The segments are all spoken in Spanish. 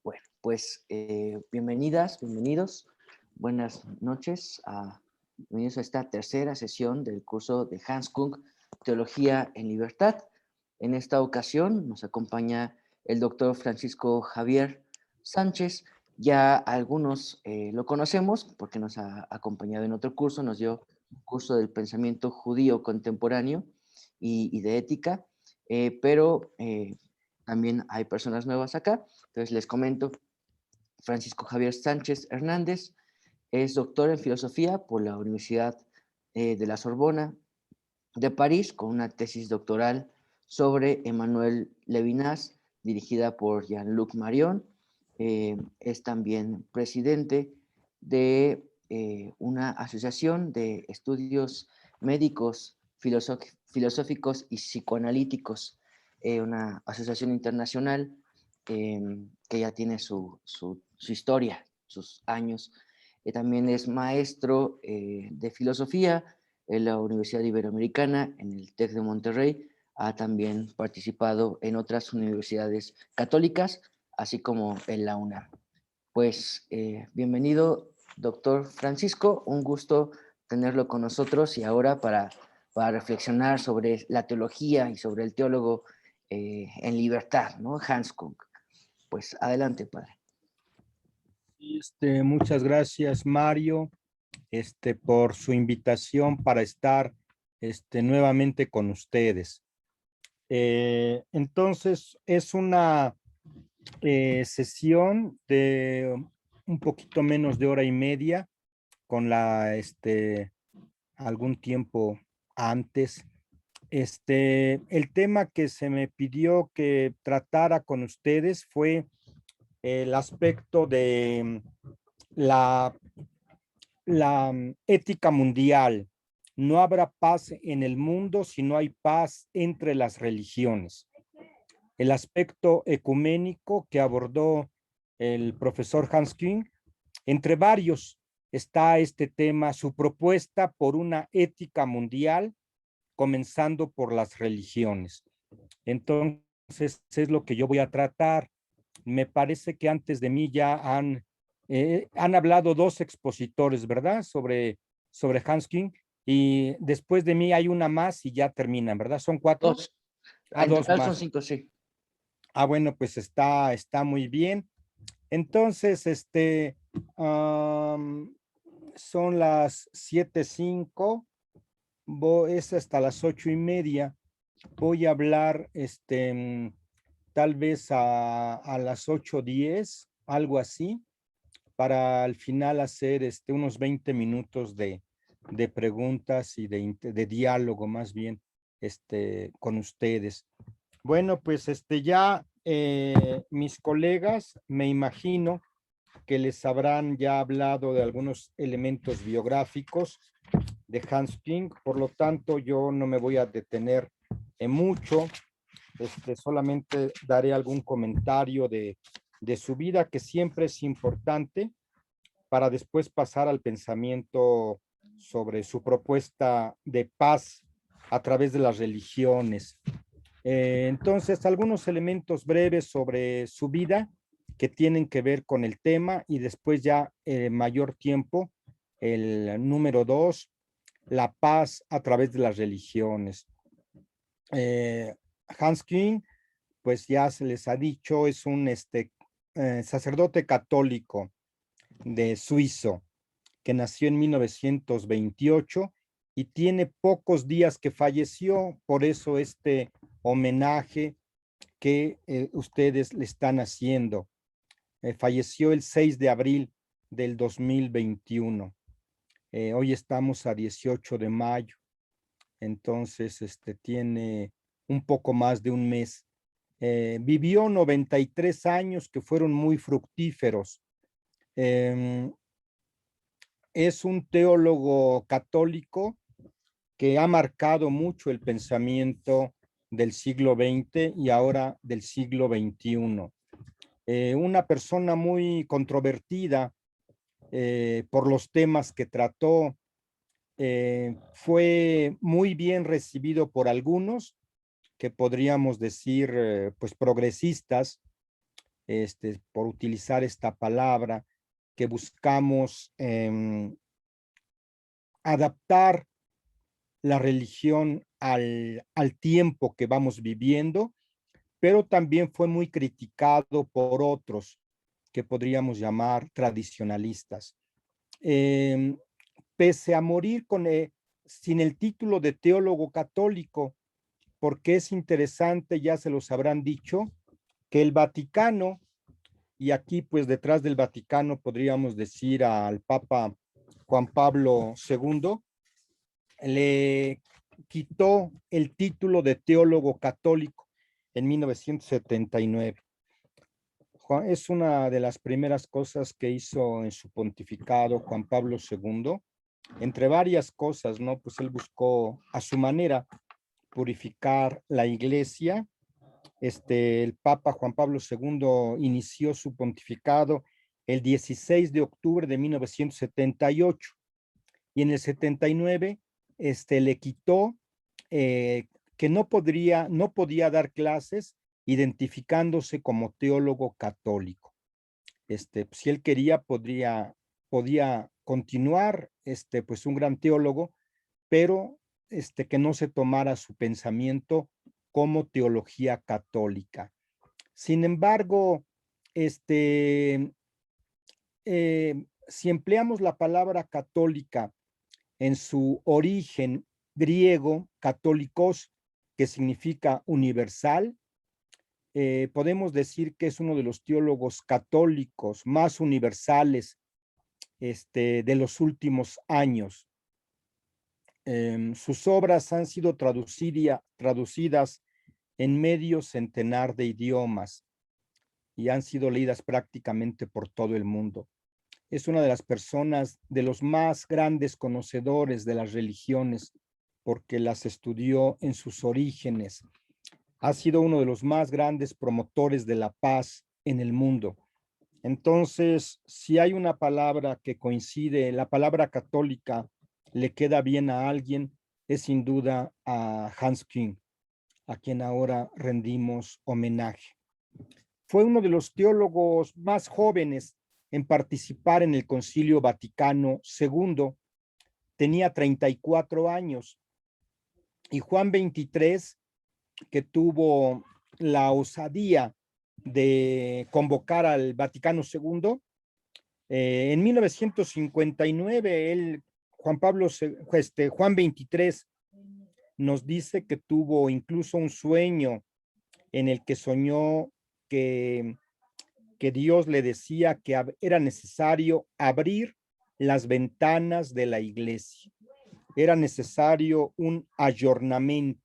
Bueno, pues bienvenidas, bienvenidos, buenas noches, bienvenidos a esta tercera sesión del curso de Hans Kung, Teología en Libertad. En esta ocasión nos acompaña el doctor Francisco Javier Sánchez. Ya algunos lo conocemos porque nos ha acompañado en otro curso, nos dio un curso del pensamiento judío contemporáneo y de ética, pero también hay personas nuevas acá. Entonces les comento, Francisco Javier Sánchez Hernández es doctor en filosofía por la Universidad de la Sorbona de París, con una tesis doctoral sobre Emmanuel Levinas, dirigida por Jean-Luc Marion. Es también presidente de una asociación de estudios médicos, filosóficos y psicoanalíticos, una asociación internacional que ya tiene su historia, sus años. También es maestro de filosofía en la Universidad Iberoamericana, en el TEC de Monterrey. Ha también participado en otras universidades católicas, así como en la UNAM. Pues bienvenido, doctor Francisco, un gusto tenerlo con nosotros y ahora para reflexionar sobre la teología y sobre el teólogo en libertad, ¿no? Hans Kung. Pues adelante, padre. Muchas gracias, Mario, por su invitación para estar nuevamente con ustedes. Entonces, es una sesión de un poquito menos de hora y media, con algún tiempo antes. El tema que se me pidió que tratara con ustedes fue el aspecto de la ética mundial. No habrá paz en el mundo si no hay paz entre las religiones. El aspecto ecuménico que abordó el profesor Hans Küng, entre varios, está este tema, su propuesta por una ética mundial, comenzando por las religiones. Entonces, es lo que yo voy a tratar. Me parece que antes de mí ya han hablado dos expositores, ¿verdad? Sobre Hans Küng, y después de mí hay una más y ya terminan, ¿verdad? ¿Son cuatro? Dos. En Dos total son más. 5, sí. Bueno, pues está muy bien. Entonces, son las 7:05, es hasta las 8:30. Voy a hablar, tal vez a las 8:10, algo así, para al final hacer unos 20 minutos de preguntas y de diálogo más bien con ustedes. Bueno, pues ya mis colegas, me imagino que les habrán ya hablado de algunos elementos biográficos de Hans Küng, por lo tanto yo no me voy a detener en mucho, solamente daré algún comentario de su vida, que siempre es importante, para después pasar al pensamiento sobre su propuesta de paz a través de las religiones. Entonces, algunos elementos breves sobre su vida que tienen que ver con el tema, y después ya mayor tiempo, el número 2, la paz a través de las religiones. Hans Küng, pues ya se les ha dicho, es un sacerdote católico de suizo que nació en 1928 y tiene pocos días que falleció, por eso homenaje que ustedes le están haciendo. Falleció el 6 de abril del 2021. Hoy estamos a 18 de mayo, entonces tiene un poco más de un mes. Vivió 93 años que fueron muy fructíferos. Es un teólogo católico que ha marcado mucho el pensamiento del siglo XX y ahora del siglo XXI. Una persona muy controvertida por los temas que trató. Fue muy bien recibido por algunos, que podríamos decir pues progresistas, por utilizar esta palabra, que buscamos adaptar la religión al tiempo que vamos viviendo, pero también fue muy criticado por otros que podríamos llamar tradicionalistas. Pese a morir sin el título de teólogo católico, porque es interesante, ya se los habrán dicho, que el Vaticano, y aquí pues detrás del Vaticano podríamos decir al Papa Juan Pablo II, le quitó el título de teólogo católico en 1979. Es una de las primeras cosas que hizo en su pontificado Juan Pablo II, entre varias cosas, ¿no? Pues él buscó a su manera purificar la iglesia. El Papa Juan Pablo II inició su pontificado el 16 de octubre de 1978 y en el 79 le quitó que no podía dar clases identificándose como teólogo católico. Si él quería, podía continuar, pues un gran teólogo, pero que no se tomara su pensamiento como teología católica. Sin embargo, si empleamos la palabra católica en su origen griego, católicos, que significa universal, podemos decir que es uno de los teólogos católicos más universales de los últimos años. Sus obras han sido traducidas en medio centenar de idiomas y han sido leídas prácticamente por todo el mundo. Es una de las personas, de los más grandes conocedores de las religiones, porque las estudió en sus orígenes. Ha sido uno de los más grandes promotores de la paz en el mundo. Entonces, si hay una palabra que coincide, la palabra católica le queda bien a alguien, es sin duda a Hans Küng, a quien ahora rendimos homenaje. Fue uno de los teólogos más jóvenes en participar en el Concilio Vaticano II. Tenía 34 años. Y Juan XXIII, que tuvo la osadía de convocar al Vaticano II, en 1959, Juan XXIII nos dice que tuvo incluso un sueño en el que soñó que Dios le decía que era necesario abrir las ventanas de la iglesia. Era necesario un ayornamiento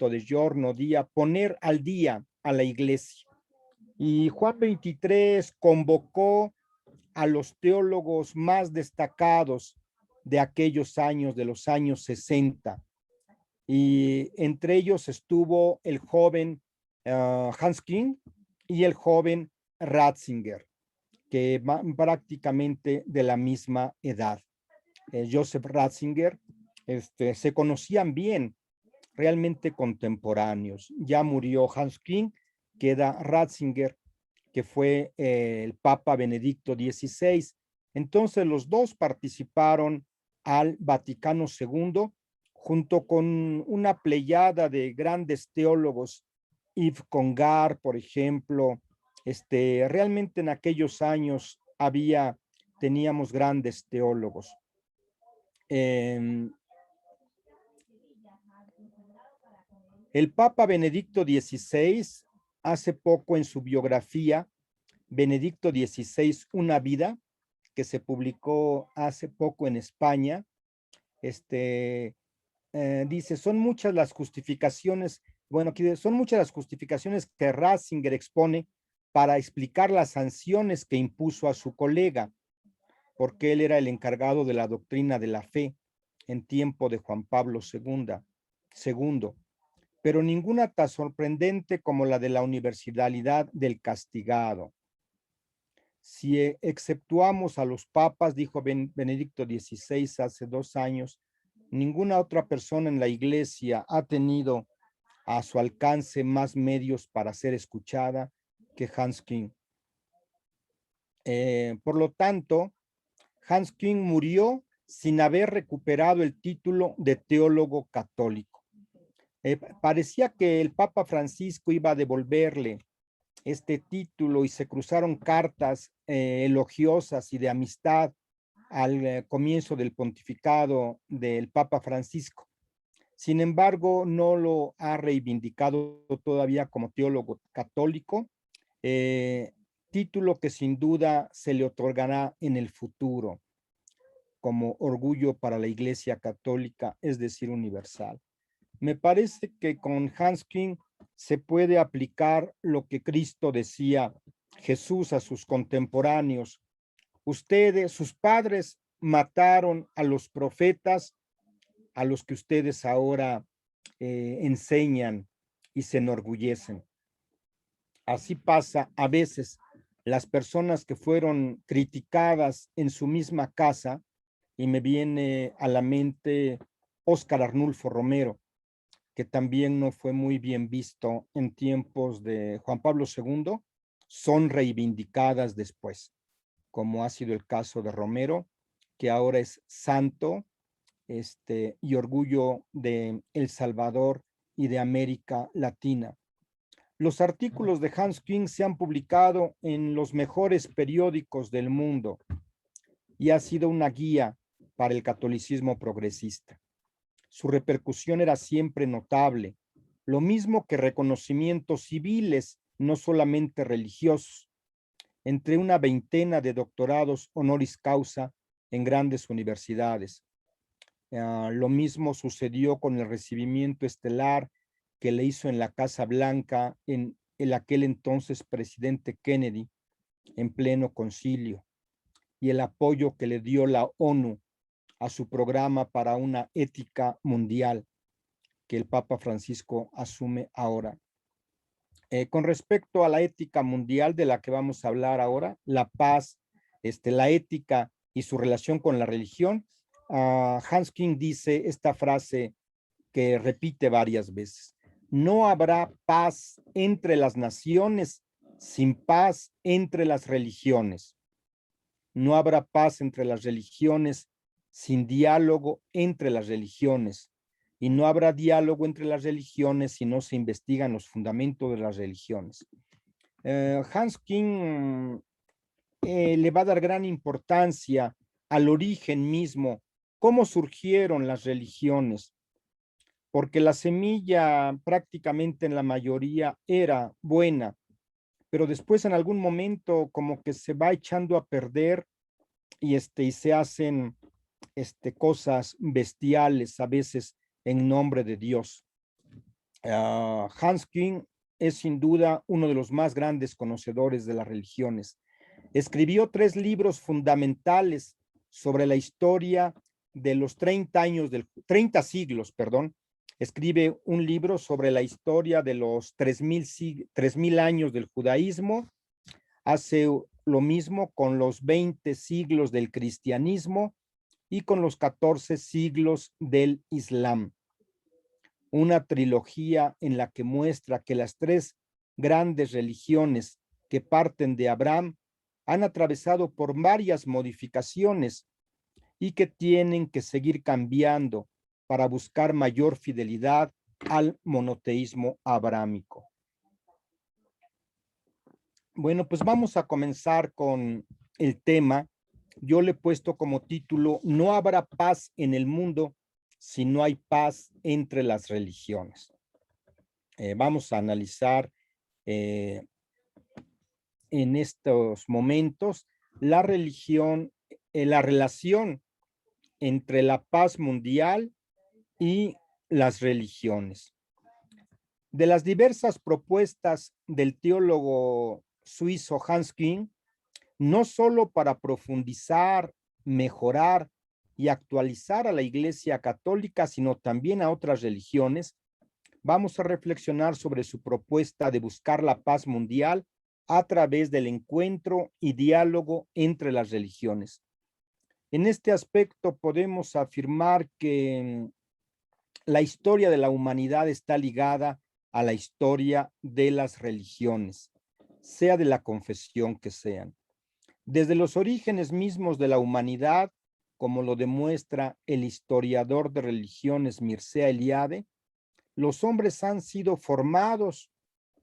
de giorno, día, poner al día a la iglesia. Y Juan XXIII convocó a los teólogos más destacados de aquellos años, de los años 60. Y entre ellos estuvo el joven Hans Küng y el joven Ratzinger, que prácticamente de la misma edad. Joseph Ratzinger, se conocían bien, realmente contemporáneos. Ya murió Hans Küng, queda Ratzinger, que fue el Papa Benedicto XVI. Entonces los dos participaron al Vaticano II junto con una pleyada de grandes teólogos, Yves Congar, por ejemplo. Realmente en aquellos años teníamos grandes teólogos. El Papa Benedicto XVI, hace poco en su biografía, Benedicto XVI, Una vida, que se publicó hace poco en España, dice, son muchas las justificaciones, son muchas las justificaciones que Ratzinger expone para explicar las sanciones que impuso a su colega, porque él era el encargado de la doctrina de la fe en tiempo de Juan Pablo II, pero ninguna tan sorprendente como la de la universalidad del castigado. Si exceptuamos a los papas, dijo Benedicto XVI hace 2 años, ninguna otra persona en la iglesia ha tenido a su alcance más medios para ser escuchada que Hans Küng. Por lo tanto, Hans Küng murió sin haber recuperado el título de teólogo católico. Parecía que el Papa Francisco iba a devolverle este título y se cruzaron cartas elogiosas y de amistad al comienzo del pontificado del Papa Francisco. Sin embargo, no lo ha reivindicado todavía como teólogo católico, título que sin duda se le otorgará en el futuro como orgullo para la Iglesia Católica, es decir, universal. Me parece que con Hans Küng se puede aplicar lo que Cristo decía Jesús a sus contemporáneos. Ustedes, sus padres, mataron a los profetas a los que ustedes ahora enseñan y se enorgullecen. Así pasa a veces. Las personas que fueron criticadas en su misma casa, y me viene a la mente Óscar Arnulfo Romero, que también no fue muy bien visto en tiempos de Juan Pablo II, son reivindicadas después, como ha sido el caso de Romero, que ahora es santo y orgullo de El Salvador y de América Latina. Los artículos de Hans Küng se han publicado en los mejores periódicos del mundo y ha sido una guía para el catolicismo progresista. Su repercusión era siempre notable, lo mismo que reconocimientos civiles, no solamente religiosos, entre una veintena de doctorados honoris causa en grandes universidades. Lo mismo sucedió con el recibimiento estelar que le hizo en la Casa Blanca el aquel entonces presidente Kennedy en pleno concilio, y el apoyo que le dio la ONU a su programa para una ética mundial que el Papa Francisco asume ahora. Con respecto a la ética mundial de la que vamos a hablar ahora, la paz, la ética y su relación con la religión, Hans Küng dice esta frase que repite varias veces: no habrá paz entre las naciones sin paz entre las religiones. No habrá paz entre las religiones sin diálogo entre las religiones. Y no habrá diálogo entre las religiones si no se investigan los fundamentos de las religiones. Hans Küng le va a dar gran importancia al origen mismo, cómo surgieron las religiones, porque la semilla prácticamente en la mayoría era buena, pero después en algún momento como que se va echando a perder y se hacen cosas bestiales a veces en nombre de Dios. Hans Küng es sin duda uno de los más grandes conocedores de las religiones. Escribió 3 libros fundamentales sobre la historia de los 30 siglos, perdón. Escribe un libro sobre la historia de los 3000 años del judaísmo. Hace lo mismo con los 20 siglos del cristianismo y con los 14 siglos del Islam. Una trilogía en la que muestra que las 3 grandes religiones que parten de Abraham han atravesado por varias modificaciones y que tienen que seguir cambiando para buscar mayor fidelidad al monoteísmo abrámico. Bueno, pues vamos a comenzar con el tema. Yo le he puesto como título: no habrá paz en el mundo si no hay paz entre las religiones. Vamos a analizar en estos momentos la religión, la relación entre la paz mundial y las religiones. De las diversas propuestas del teólogo suizo Hans Küng, no solo para profundizar, mejorar y actualizar a la Iglesia Católica, sino también a otras religiones, vamos a reflexionar sobre su propuesta de buscar la paz mundial a través del encuentro y diálogo entre las religiones. En este aspecto podemos afirmar que la historia de la humanidad está ligada a la historia de las religiones, sea de la confesión que sean. Desde los orígenes mismos de la humanidad, como lo demuestra el historiador de religiones Mircea Eliade, los hombres han sido formados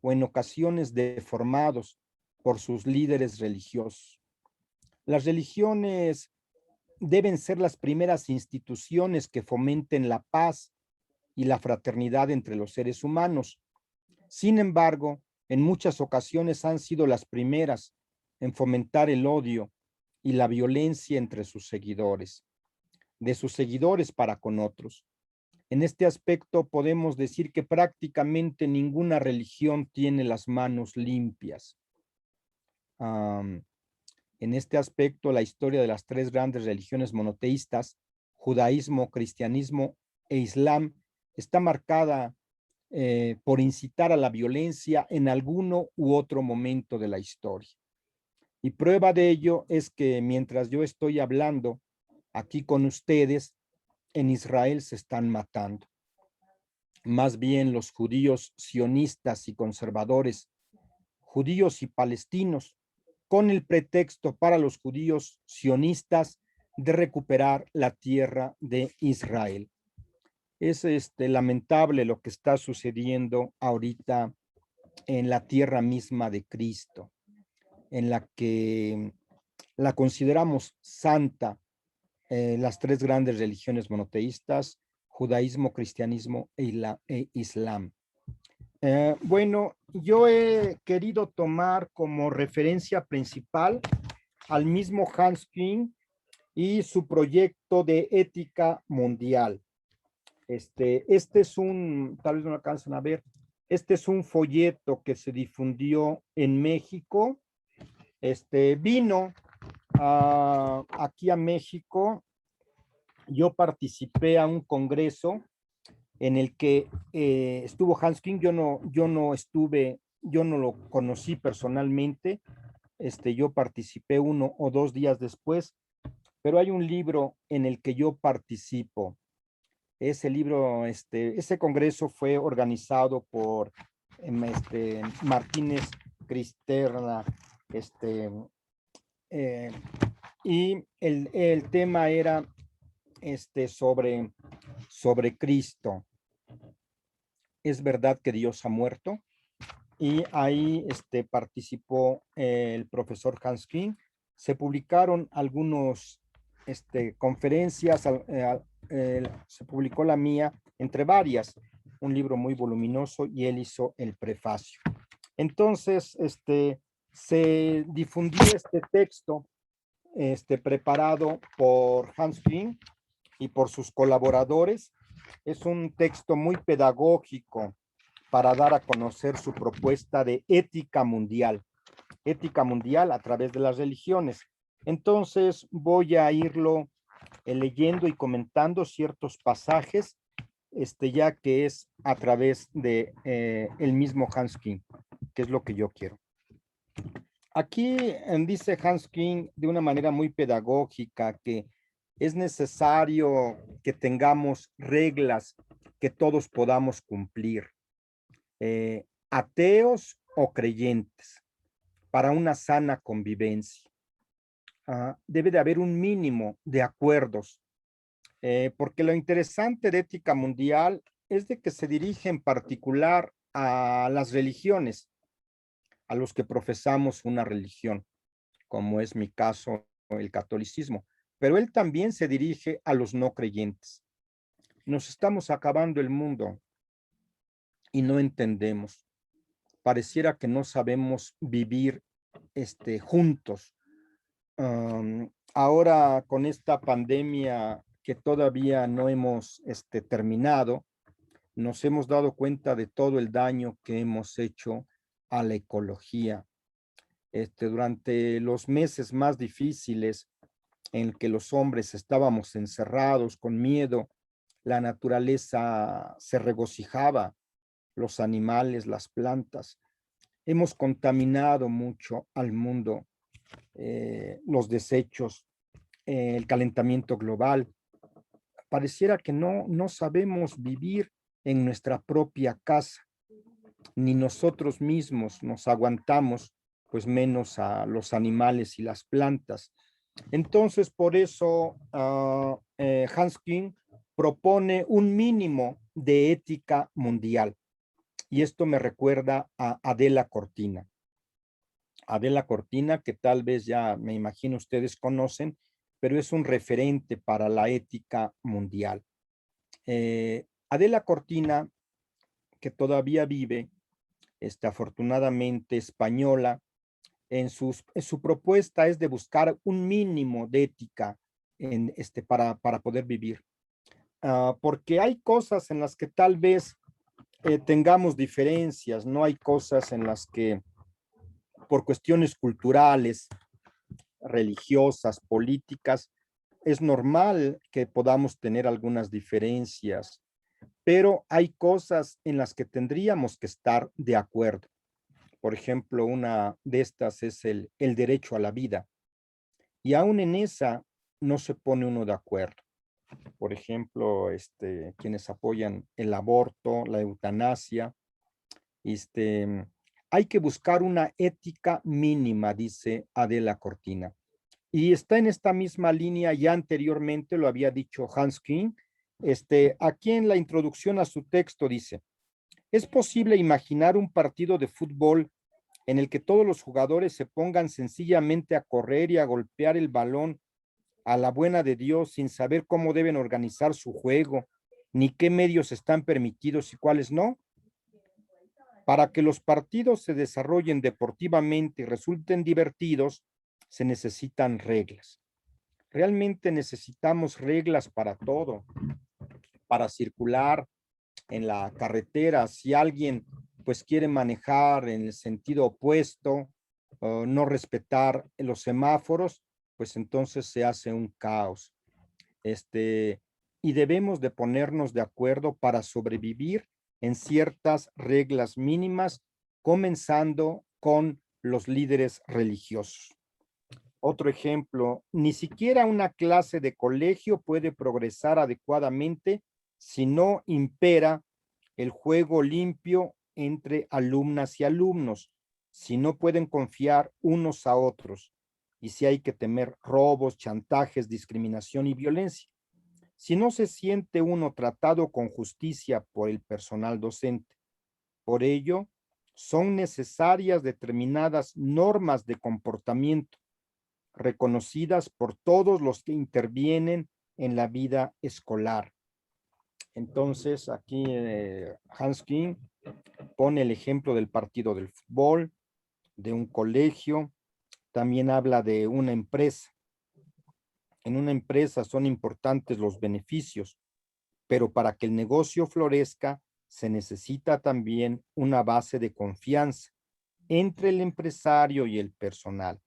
o en ocasiones deformados por sus líderes religiosos. Las religiones deben ser las primeras instituciones que fomenten la paz y la fraternidad entre los seres humanos. Sin embargo, en muchas ocasiones han sido las primeras en fomentar el odio y la violencia entre sus seguidores, de sus seguidores para con otros. En este aspecto podemos decir que prácticamente ninguna religión tiene las manos limpias. En este aspecto, la historia de las tres grandes religiones monoteístas, judaísmo, cristianismo e islam, está marcada por incitar a la violencia en alguno u otro momento de la historia. Y prueba de ello es que mientras yo estoy hablando aquí con ustedes, en Israel se están matando. Más bien los judíos sionistas y conservadores, judíos y palestinos, con el pretexto para los judíos sionistas de recuperar la tierra de Israel. Es lamentable lo que está sucediendo ahorita en la tierra misma de Cristo, en la que la consideramos santa, las tres grandes religiones monoteístas, judaísmo, cristianismo e islam. Bueno, yo he querido tomar como referencia principal al mismo Hans Küng y su proyecto de ética mundial. Este es tal vez no alcanzan a ver, este es un folleto que se difundió en México. Vino aquí a México. Yo participé a un congreso en el que estuvo Hans Küng. Yo no lo conocí personalmente. Yo participé 1 o 2 días después, pero hay un libro en el que yo participo. Ese libro, ese congreso fue organizado por Martínez Cristerna, y el tema era sobre Cristo. ¿Es verdad que Dios ha muerto? Y ahí participó el profesor Hans Küng. Se publicaron algunas conferencias, se publicó la mía, entre varias, un libro muy voluminoso, y él hizo el prefacio. Entonces, se difundió este texto preparado por Hans Küng y por sus colaboradores. Es un texto muy pedagógico para dar a conocer su propuesta de ética mundial a través de las religiones. Entonces voy a irlo leyendo y comentando ciertos pasajes, ya que es a través de el mismo Hans Küng, que es lo que yo quiero. Aquí dice Hans Küng de una manera muy pedagógica que es necesario que tengamos reglas que todos podamos cumplir, ateos o creyentes, para una sana convivencia. Debe de haber un mínimo de acuerdos, porque lo interesante de ética mundial es de que se dirige en particular a las religiones, a los que profesamos una religión, como es mi caso, el catolicismo, pero él también se dirige a los no creyentes. Nos estamos acabando el mundo y no entendemos. Pareciera que no sabemos vivir juntos. Ahora con esta pandemia que todavía no hemos terminado, nos hemos dado cuenta de todo el daño que hemos hecho a la ecología. Durante los meses más difíciles en que los hombres estábamos encerrados con miedo, la naturaleza se regocijaba, los animales, las plantas. Hemos contaminado mucho al mundo, los desechos, el calentamiento global. Pareciera que no sabemos vivir en nuestra propia casa. ni nosotros mismos nos aguantamos, pues menos a los animales y las plantas. Entonces, por eso Hans Küng propone un mínimo de ética mundial. Y esto me recuerda a Adela Cortina. Adela Cortina, que tal vez ya me imagino ustedes conocen, pero es un referente para la ética mundial. Adela Cortina, que todavía vive, afortunadamente española, en su propuesta es de buscar un mínimo de ética para poder vivir. Porque hay cosas en las que tal vez tengamos diferencias, no hay cosas en las que por cuestiones culturales, religiosas, políticas, es normal que podamos tener algunas diferencias, pero hay cosas en las que tendríamos que estar de acuerdo. Por ejemplo, una de estas es el derecho a la vida. Y aún en esa no se pone uno de acuerdo. Por ejemplo, quienes apoyan el aborto, la eutanasia, hay que buscar una ética mínima, dice Adela Cortina. Y está en esta misma línea, ya anteriormente lo había dicho Hans Küng, aquí en la introducción a su texto dice, ¿es posible imaginar un partido de fútbol en el que todos los jugadores se pongan sencillamente a correr y a golpear el balón a la buena de Dios sin saber cómo deben organizar su juego, ni qué medios están permitidos y cuáles no? Para que los partidos se desarrollen deportivamente y resulten divertidos, se necesitan reglas. Realmente necesitamos reglas para todo, para circular en la carretera. Si alguien pues quiere manejar en el sentido opuesto, no respetar los semáforos, pues entonces se hace un caos. Y debemos de ponernos de acuerdo para sobrevivir en ciertas reglas mínimas, comenzando con los líderes religiosos. Otro ejemplo, ni siquiera una clase de colegio puede progresar adecuadamente si no impera el juego limpio entre alumnas y alumnos, si no pueden confiar unos a otros y si hay que temer robos, chantajes, discriminación y violencia. Si no se siente uno tratado con justicia por el personal docente. Por ello, son necesarias determinadas normas de comportamiento reconocidas por todos los que intervienen en la vida escolar. Entonces, aquí Hans Küng pone el ejemplo del partido del fútbol, de un colegio, también habla de una empresa. En una empresa son importantes los beneficios, pero para que el negocio florezca se necesita también una base de confianza entre el empresario y el personal,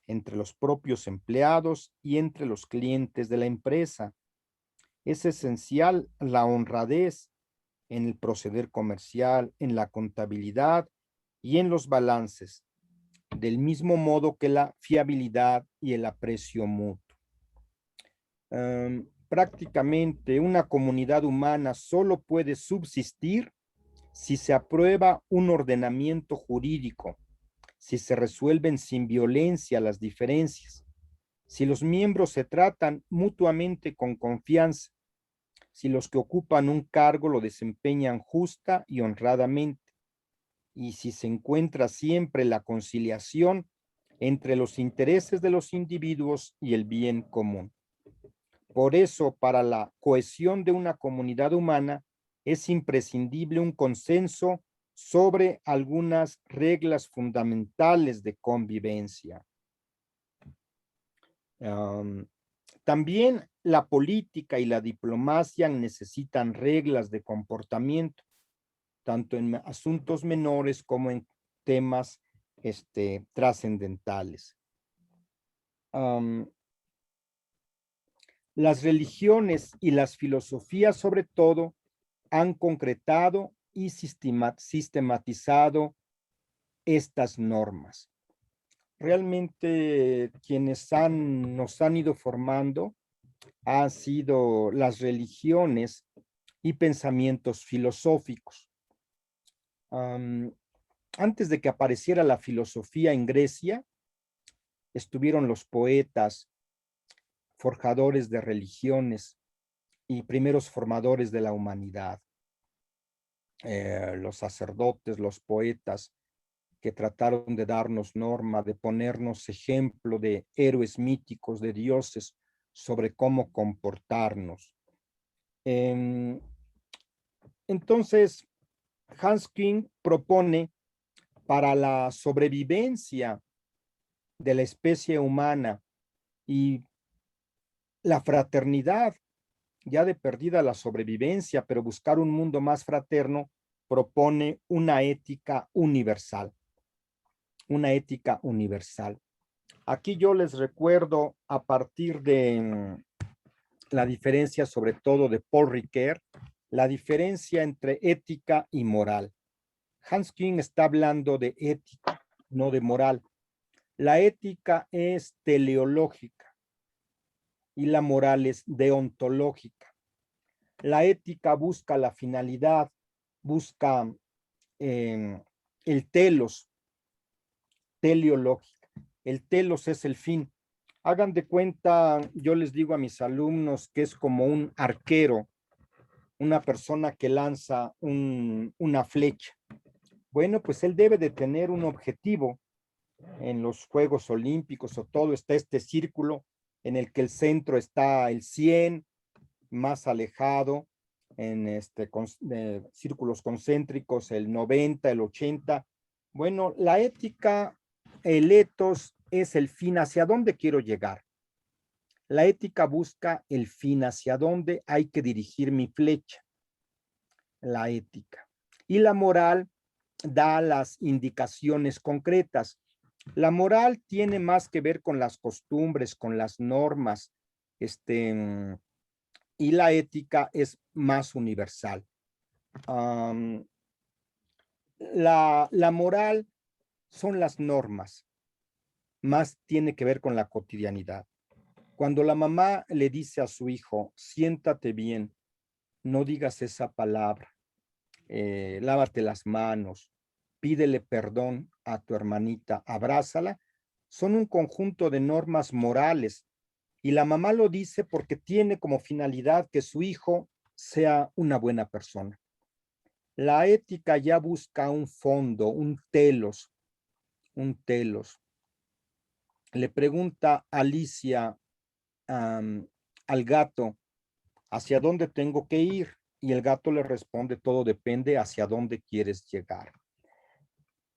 entre los propios empleados y entre los clientes de la empresa. Es esencial la honradez en el proceder comercial, en la contabilidad y en los balances, del mismo modo que la fiabilidad y el aprecio mutuo. Prácticamente una comunidad humana solo puede subsistir si se aprueba un ordenamiento jurídico, si se resuelven sin violencia las diferencias, si los miembros se tratan mutuamente con confianza, si los que ocupan un cargo lo desempeñan justa y honradamente, y si se encuentra siempre la conciliación entre los intereses de los individuos y el bien común. Por eso, para la cohesión de una comunidad humana, es imprescindible un consenso sobre algunas reglas fundamentales de convivencia. También la política y la diplomacia necesitan reglas de comportamiento, tanto en asuntos menores como en temas trascendentales. Las religiones y las filosofías, sobre todo, han concretado y sistematizado estas normas. Realmente quienes nos han ido formando han sido las religiones y pensamientos filosóficos. Antes de que apareciera la filosofía en Grecia, estuvieron los poetas, forjadores de religiones y primeros formadores de la humanidad. Los sacerdotes, los poetas, que trataron de darnos norma, de ponernos ejemplo de héroes míticos, de dioses, sobre cómo comportarnos. Entonces, Hans Küng propone para la sobrevivencia de la especie humana y la fraternidad, ya de perdida la sobrevivencia, pero buscar un mundo más fraterno, propone una ética universal. Una ética universal. Aquí yo les recuerdo a partir de la diferencia, sobre todo de Paul Ricoeur, la diferencia entre ética y moral. Hans Küng está hablando de ética, no de moral. La ética es teleológica y la moral es deontológica. La ética busca la finalidad, busca el telos, teleológica. El telos es el fin. Hagan de cuenta, yo les digo a mis alumnos que es como un arquero, una persona que lanza una flecha. Bueno, pues él debe de tener un objetivo. En los Juegos Olímpicos o todo está este círculo en el que el centro está el 100, más alejado, en círculos concéntricos el 90, el 80. Bueno, la ética, el ethos es el fin, hacia dónde quiero llegar. La ética busca el fin, hacia dónde hay que dirigir mi flecha, la ética. Y la moral da las indicaciones concretas. La moral tiene más que ver con las costumbres, con las normas, y la ética es más universal. La moral son las normas, más tiene que ver con la cotidianidad. Cuando la mamá le dice a su hijo, siéntate bien, no digas esa palabra, lávate las manos, pídele perdón a tu hermanita, abrázala, son un conjunto de normas morales. Y la mamá lo dice porque tiene como finalidad que su hijo sea una buena persona. La ética ya busca un fondo, un telos, un telos. Le pregunta Alicia al gato, ¿hacia dónde tengo que ir? Y el gato le responde, todo depende hacia dónde quieres llegar.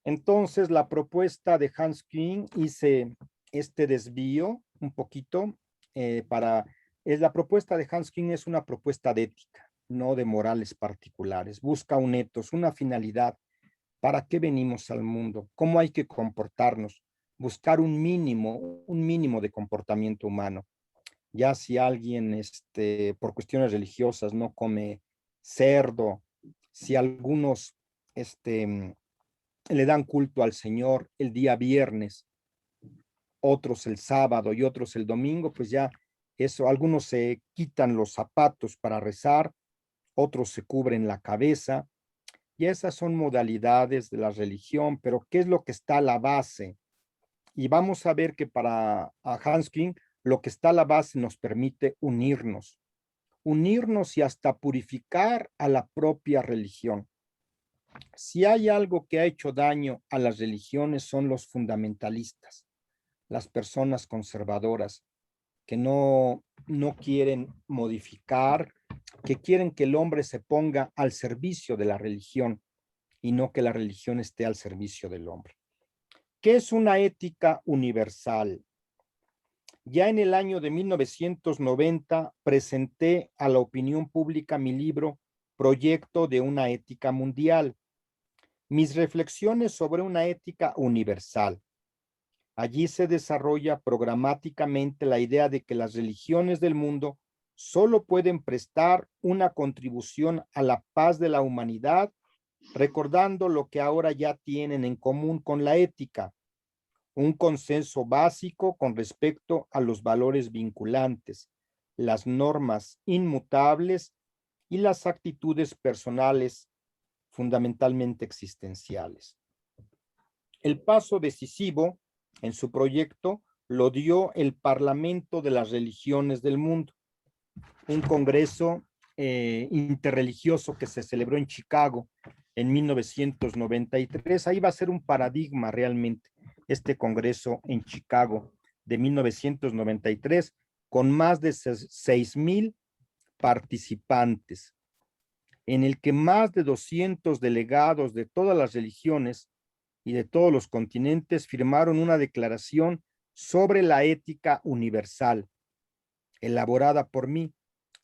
Entonces, la propuesta de Hans Küng, hice este desvío un poquito la propuesta de Hans Küng es una propuesta de ética, no de morales particulares. Busca un ethos, una finalidad. ¿Para qué venimos al mundo? ¿Cómo hay que comportarnos? Buscar un mínimo de comportamiento humano. Ya si alguien, por cuestiones religiosas no come cerdo, si algunos, le dan culto al Señor el día viernes, otros el sábado y otros el domingo, pues ya eso, algunos se quitan los zapatos para rezar, otros se cubren la cabeza, y esas son modalidades de la religión, pero ¿qué es lo que está a la base? Y vamos a ver que para Hans Küng, lo que está a la base nos permite unirnos y hasta purificar a la propia religión. Si hay algo que ha hecho daño a las religiones son los fundamentalistas, las personas conservadoras que no quieren modificar, que quieren que el hombre se ponga al servicio de la religión y no que la religión esté al servicio del hombre. ¿Qué es una ética universal? Ya en el año de 1990 presenté a la opinión pública mi libro Proyecto de una ética mundial. Mis reflexiones sobre una ética universal. Allí se desarrolla programáticamente la idea de que las religiones del mundo solo pueden prestar una contribución a la paz de la humanidad, recordando lo que ahora ya tienen en común con la ética, un consenso básico con respecto a los valores vinculantes, las normas inmutables y las actitudes personales fundamentalmente existenciales. El paso decisivo en su proyecto lo dio el Parlamento de las Religiones del Mundo, un congreso interreligioso que se celebró en Chicago en 1993. Ahí va a ser un paradigma realmente este congreso en Chicago de 1993, con más de 6,000 participantes, en el que más de 200 delegados de todas las religiones y de todos los continentes firmaron una declaración sobre la ética universal, elaborada por mí.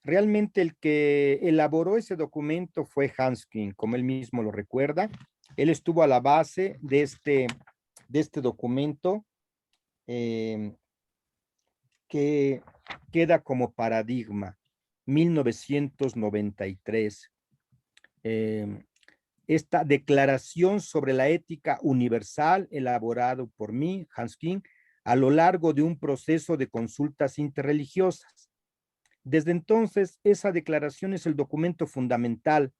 Realmente el que elaboró ese documento fue Hans Küng, como él mismo lo recuerda. Él estuvo a la base de este documento que queda como paradigma, 1993. Esta declaración sobre la ética universal, elaborado por mí, Hans Küng, a lo largo de un proceso de consultas interreligiosas. Desde entonces, esa declaración es el documento fundamental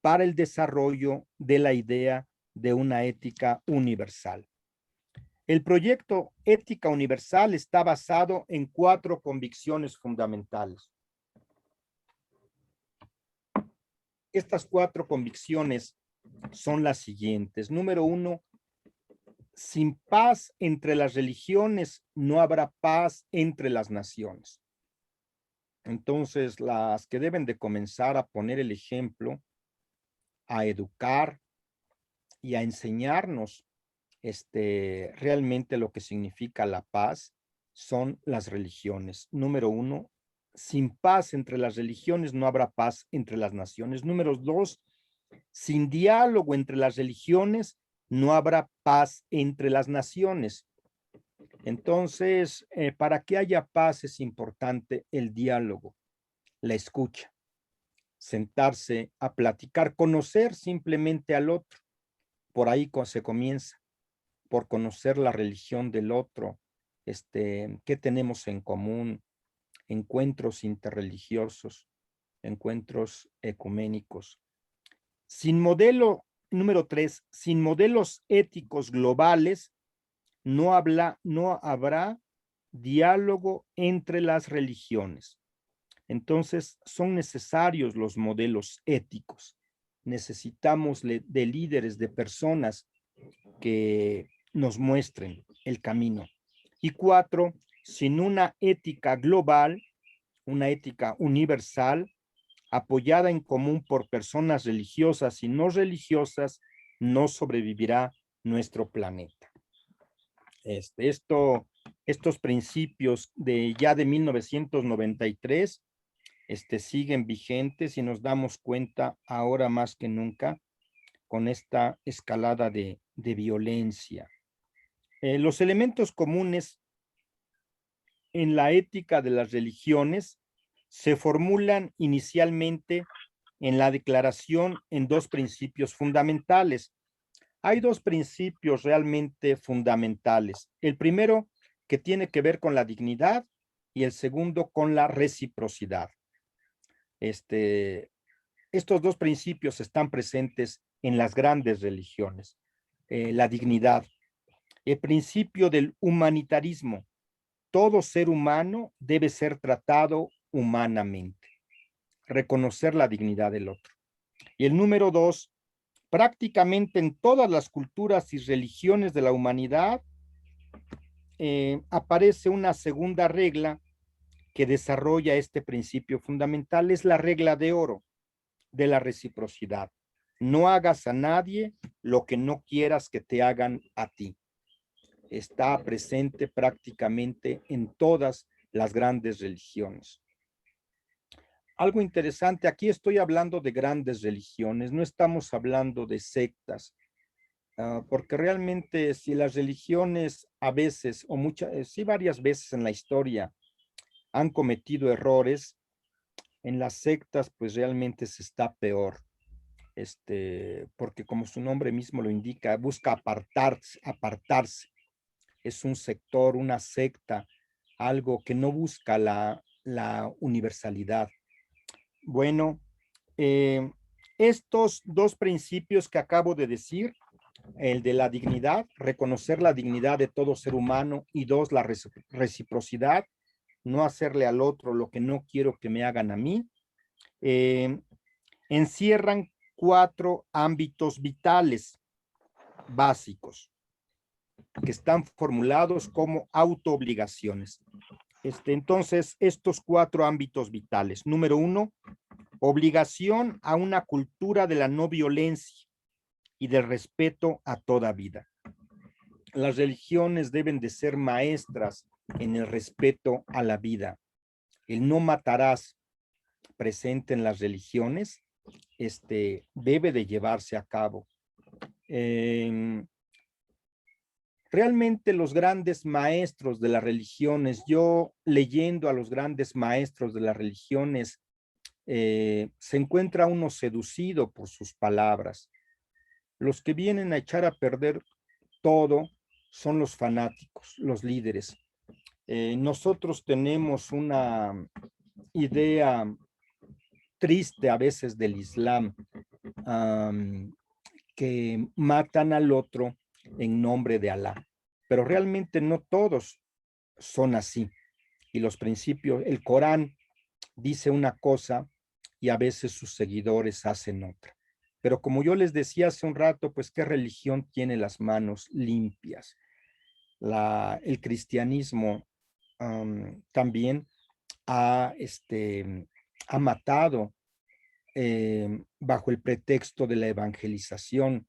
para el desarrollo de la idea de una ética universal. El proyecto Ética Universal está basado en 4 convicciones fundamentales. Estas 4 convicciones son las siguientes. Número 1, sin paz entre las religiones no habrá paz entre las naciones. Entonces, las que deben de comenzar a poner el ejemplo, a educar y a enseñarnos realmente lo que significa la paz son las religiones. Número 1, sin paz entre las religiones no habrá paz entre las naciones. Número 2, sin diálogo entre las religiones no habrá paz entre las naciones. Entonces, para que haya paz es importante el diálogo, la escucha, sentarse a platicar, conocer simplemente al otro. Por ahí se comienza, por conocer la religión del otro, qué tenemos en común, encuentros interreligiosos, encuentros ecuménicos. Número 3, sin modelos éticos globales, no habrá diálogo entre las religiones. Entonces, son necesarios los modelos éticos. Necesitamos de líderes, de personas que nos muestren el camino. Y 4, sin una ética global, una ética universal, apoyada en común por personas religiosas y no religiosas, no sobrevivirá nuestro planeta. Estos principios de 1993 siguen vigentes y nos damos cuenta ahora más que nunca con esta escalada de violencia. Los elementos comunes en la ética de las religiones se formulan inicialmente en la declaración en 2 principios fundamentales. Hay 2 principios realmente fundamentales. El primero, que tiene que ver con la dignidad, y el segundo con la reciprocidad. Estos 2 principios están presentes en las grandes religiones. La dignidad, el principio del humanitarismo. Todo ser humano debe ser tratado humanamente. Reconocer la dignidad del otro. Y el número 2, prácticamente en todas las culturas y religiones de la humanidad aparece una segunda regla que desarrolla este principio fundamental, es la regla de oro de la reciprocidad. No hagas a nadie lo que no quieras que te hagan a ti. Está presente prácticamente en todas las grandes religiones. Algo interesante, aquí estoy hablando de grandes religiones, no estamos hablando de sectas, porque realmente si las religiones a veces, o sí varias veces en la historia, han cometido errores, en las sectas pues realmente se está peor, porque como su nombre mismo lo indica, busca apartarse. Es un sector, una secta, algo que no busca la universalidad. Bueno, estos dos principios que acabo de decir, el de la dignidad, reconocer la dignidad de todo ser humano, y dos, la reciprocidad, no hacerle al otro lo que no quiero que me hagan a mí, encierran 4 ámbitos vitales básicos que están formulados como autoobligaciones. Entonces, estos 4 ámbitos vitales. Número 1, obligación a una cultura de la no violencia y del respeto a toda vida. Las religiones deben de ser maestras en el respeto a la vida. El no matarás, presente en las religiones, debe de llevarse a cabo. Realmente los grandes maestros de las religiones, yo leyendo a los grandes maestros de las religiones, se encuentra uno seducido por sus palabras. Los que vienen a echar a perder todo son los fanáticos, los líderes. Nosotros tenemos una idea triste a veces del Islam, que matan al otro en nombre de Alá, pero realmente no todos son así. Y los principios, el Corán dice una cosa y a veces sus seguidores hacen otra. Pero como yo les decía hace un rato, pues ¿qué religión tiene las manos limpias? El cristianismo también ha matado bajo el pretexto de la evangelización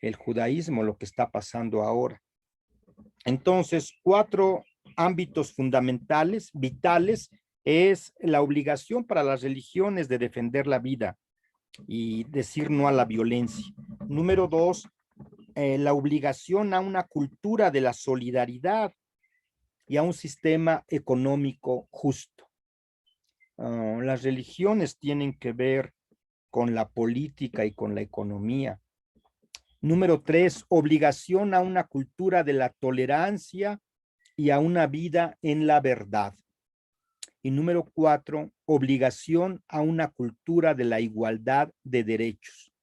el judaísmo, lo que está pasando ahora. Entonces, 4 ámbitos fundamentales, vitales, es la obligación para las religiones de defender la vida y decir no a la violencia. Número 2, la obligación a una cultura de la solidaridad y a un sistema económico justo. Las religiones tienen que ver con la política y con la economía. Número 3, obligación a una cultura de la tolerancia y a una vida en la verdad. Y número 4, obligación a una cultura de la igualdad de derechos.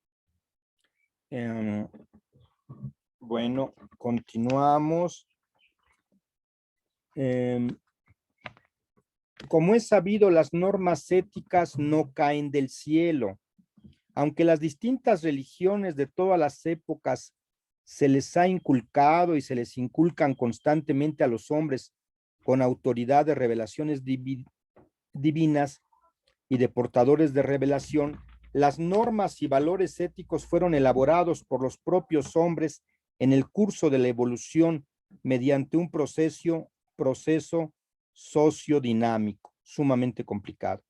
Bueno, continuamos. Como es sabido, las normas éticas no caen del cielo. Aunque las distintas religiones de todas las épocas se les ha inculcado y se les inculcan constantemente a los hombres con autoridad de revelaciones divinas y de portadores de revelación, las normas y valores éticos fueron elaborados por los propios hombres en el curso de la evolución mediante un proceso sociodinámico sumamente complicado.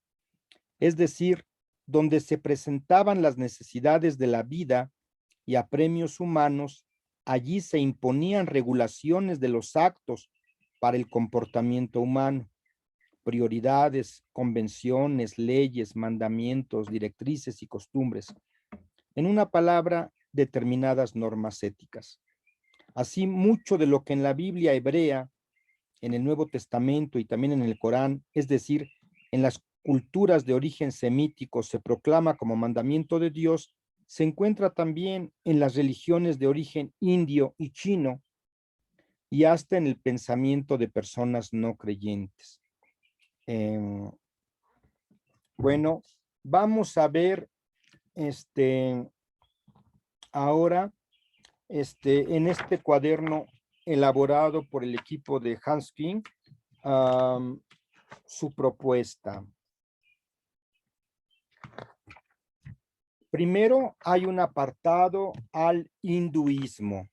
Es decir, donde se presentaban las necesidades de la vida y apremios humanos, allí se imponían regulaciones de los actos para el comportamiento humano, prioridades, convenciones, leyes, mandamientos, directrices y costumbres. En una palabra, determinadas normas éticas. Así, mucho de lo que en la Biblia hebrea, en el Nuevo Testamento y también en el Corán, es decir, en las culturas de origen semítico se proclama como mandamiento de Dios, se encuentra también en las religiones de origen indio y chino y hasta en el pensamiento de personas no creyentes. Bueno, vamos a ver ahora en este cuaderno elaborado por el equipo de Hans King, su propuesta. Primero hay un apartado al hinduismo.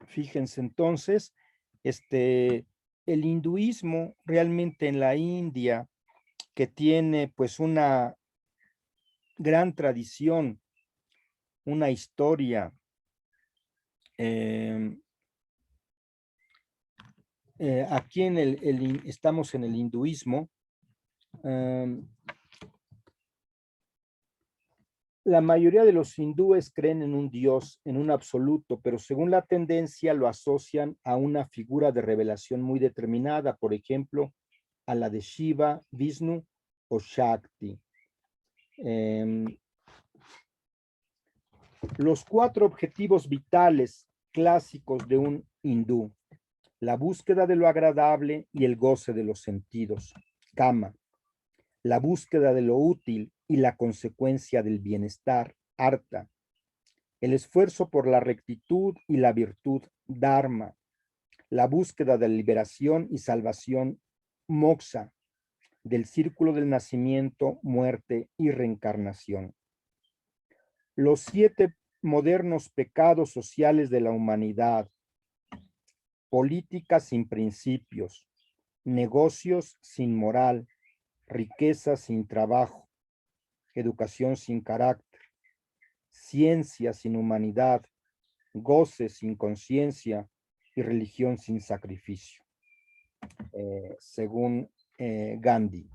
Fíjense entonces, el hinduismo realmente en la India, que tiene pues una gran tradición, una historia, aquí estamos en el hinduismo. La mayoría de los hindúes creen en un Dios, en un absoluto, pero según la tendencia lo asocian a una figura de revelación muy determinada, por ejemplo, a la de Shiva, Vishnu o Shakti. Los 4 objetivos vitales clásicos de un hindú: la búsqueda de lo agradable y el goce de los sentidos, kama; la búsqueda de lo útil y la consecuencia del bienestar, artha; el esfuerzo por la rectitud y la virtud, dharma; la búsqueda de la liberación y salvación, moksha; del círculo del nacimiento, muerte y reencarnación. Los 7 modernos pecados sociales de la humanidad: política sin principios, negocios sin moral, riqueza sin trabajo, educación sin carácter, ciencia sin humanidad, goce sin conciencia y religión sin sacrificio, según Gandhi.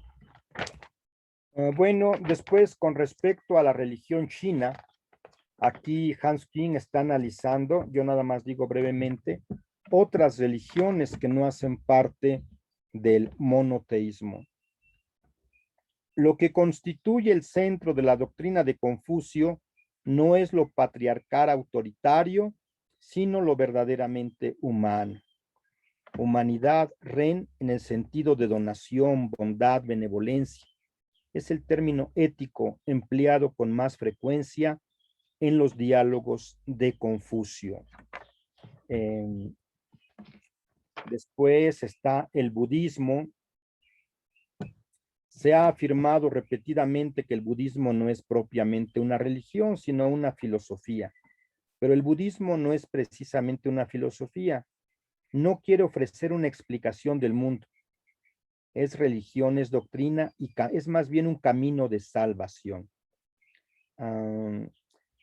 Bueno, después, con respecto a la religión china, aquí Hans Küng está analizando, yo nada más digo brevemente, otras religiones que no hacen parte del monoteísmo. Lo que constituye el centro de la doctrina de Confucio no es lo patriarcal autoritario, sino lo verdaderamente humano. Humanidad, ren, en el sentido de donación, bondad, benevolencia. Es el término ético empleado con más frecuencia en los diálogos de Confucio. Después está el budismo. Se ha afirmado repetidamente que el budismo no es propiamente una religión, sino una filosofía. Pero el budismo no es precisamente una filosofía. No quiere ofrecer una explicación del mundo. Es religión, es doctrina y es más bien un camino de salvación. En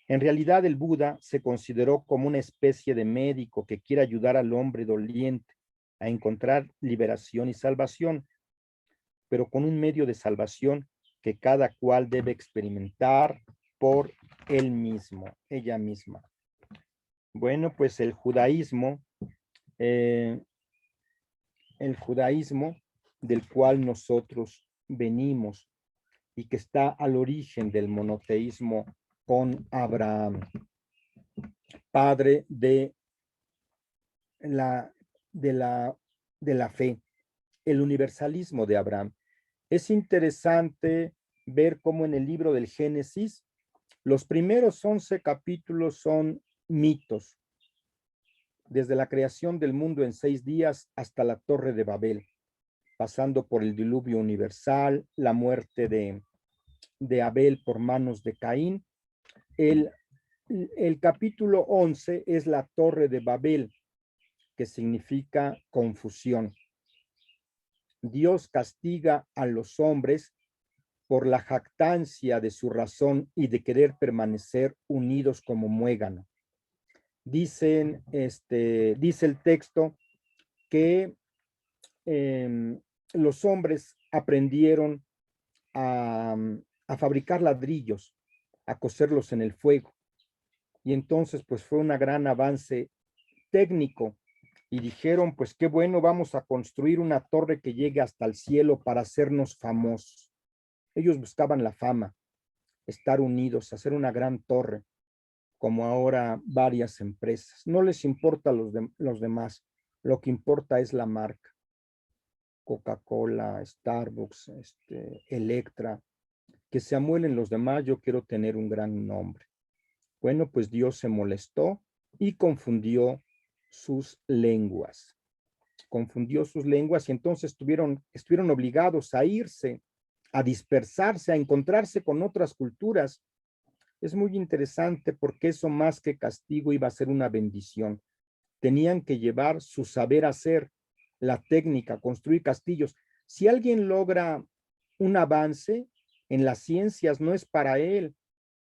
realidad, el Buda se consideró como una especie de médico que quiere ayudar al hombre doliente a encontrar liberación y salvación, pero con un medio de salvación que cada cual debe experimentar por él mismo, ella misma. Bueno, pues el judaísmo del cual nosotros venimos y que está al origen del monoteísmo con Abraham, padre de la fe, el universalismo de Abraham. Es interesante ver cómo en el libro del Génesis los primeros 11 capítulos son mitos, desde la creación del mundo en 6 días hasta la Torre de Babel, pasando por el diluvio universal, la muerte de Abel por manos de Caín. El capítulo 11 es la Torre de Babel, que significa confusión. Dios castiga a los hombres por la jactancia de su razón y de querer permanecer unidos como muégano. Dice el texto que los hombres aprendieron a fabricar ladrillos, a coserlos en el fuego. Y entonces, pues fue un gran avance técnico. Y dijeron, pues qué bueno, vamos a construir una torre que llegue hasta el cielo para hacernos famosos. Ellos buscaban la fama, estar unidos, hacer una gran torre, como ahora varias empresas. No les importa los demás, lo que importa es la marca. Coca-Cola, Starbucks, Electra, que se amuelen los demás, yo quiero tener un gran nombre. Bueno, pues Dios se molestó y confundió sus lenguas. Confundió sus lenguas y entonces estuvieron obligados a irse, a dispersarse, a encontrarse con otras culturas. Es muy interesante porque eso más que castigo iba a ser una bendición. Tenían que llevar su saber hacer, la técnica, construir castillos. Si alguien logra un avance en las ciencias, no es para él,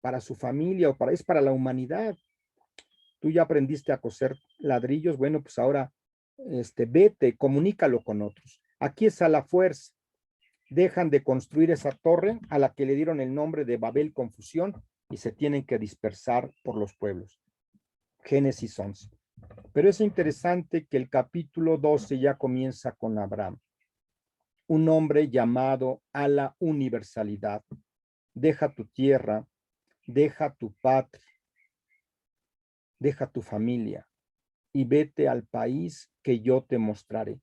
para su familia es para la humanidad. Tú ya aprendiste a coser ladrillos, bueno, pues ahora vete, comunícalo con otros. Aquí es a la fuerza. Dejan de construir esa torre a la que le dieron el nombre de Babel Confusión y se tienen que dispersar por los pueblos. Génesis 11. Pero es interesante que el capítulo 12 ya comienza con Abraham, un hombre llamado a la universalidad. Deja tu tierra, deja tu patria, deja tu familia y vete al país que yo te mostraré.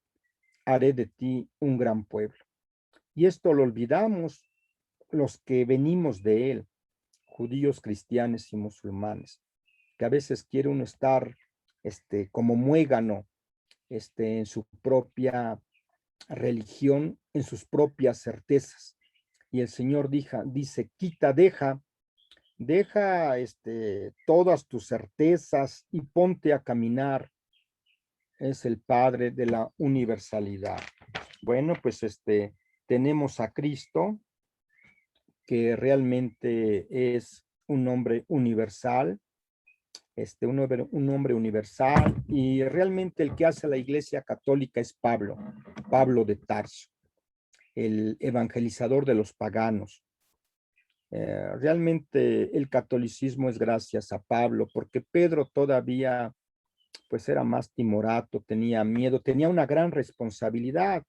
Haré de ti un gran pueblo. Y esto lo olvidamos los que venimos de él, judíos, cristianos y musulmanes, que a veces quiere uno estar como muégano en su propia religión, en sus propias certezas. Y el Señor dice, quita, deja todas tus certezas y ponte a caminar. Es el Padre de la universalidad. Bueno, pues tenemos a Cristo, que realmente es un hombre universal, un hombre universal, y realmente el que hace la Iglesia Católica es Pablo de Tarso, el evangelizador de los paganos. Realmente el catolicismo es gracias a Pablo, porque Pedro todavía pues era más timorato, tenía miedo, tenía una gran responsabilidad.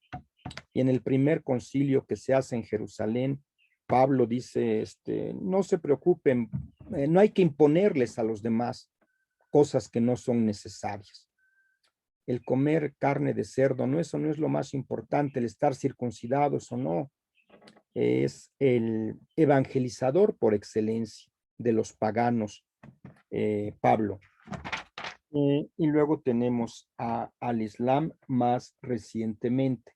Y en el primer concilio que se hace en Jerusalén, Pablo dice, no se preocupen, no hay que imponerles a los demás cosas que no son necesarias. El comer carne de cerdo, eso no es lo más importante, el estar circuncidados o no, es el evangelizador por excelencia de los paganos, Pablo. Y luego tenemos al Islam más recientemente.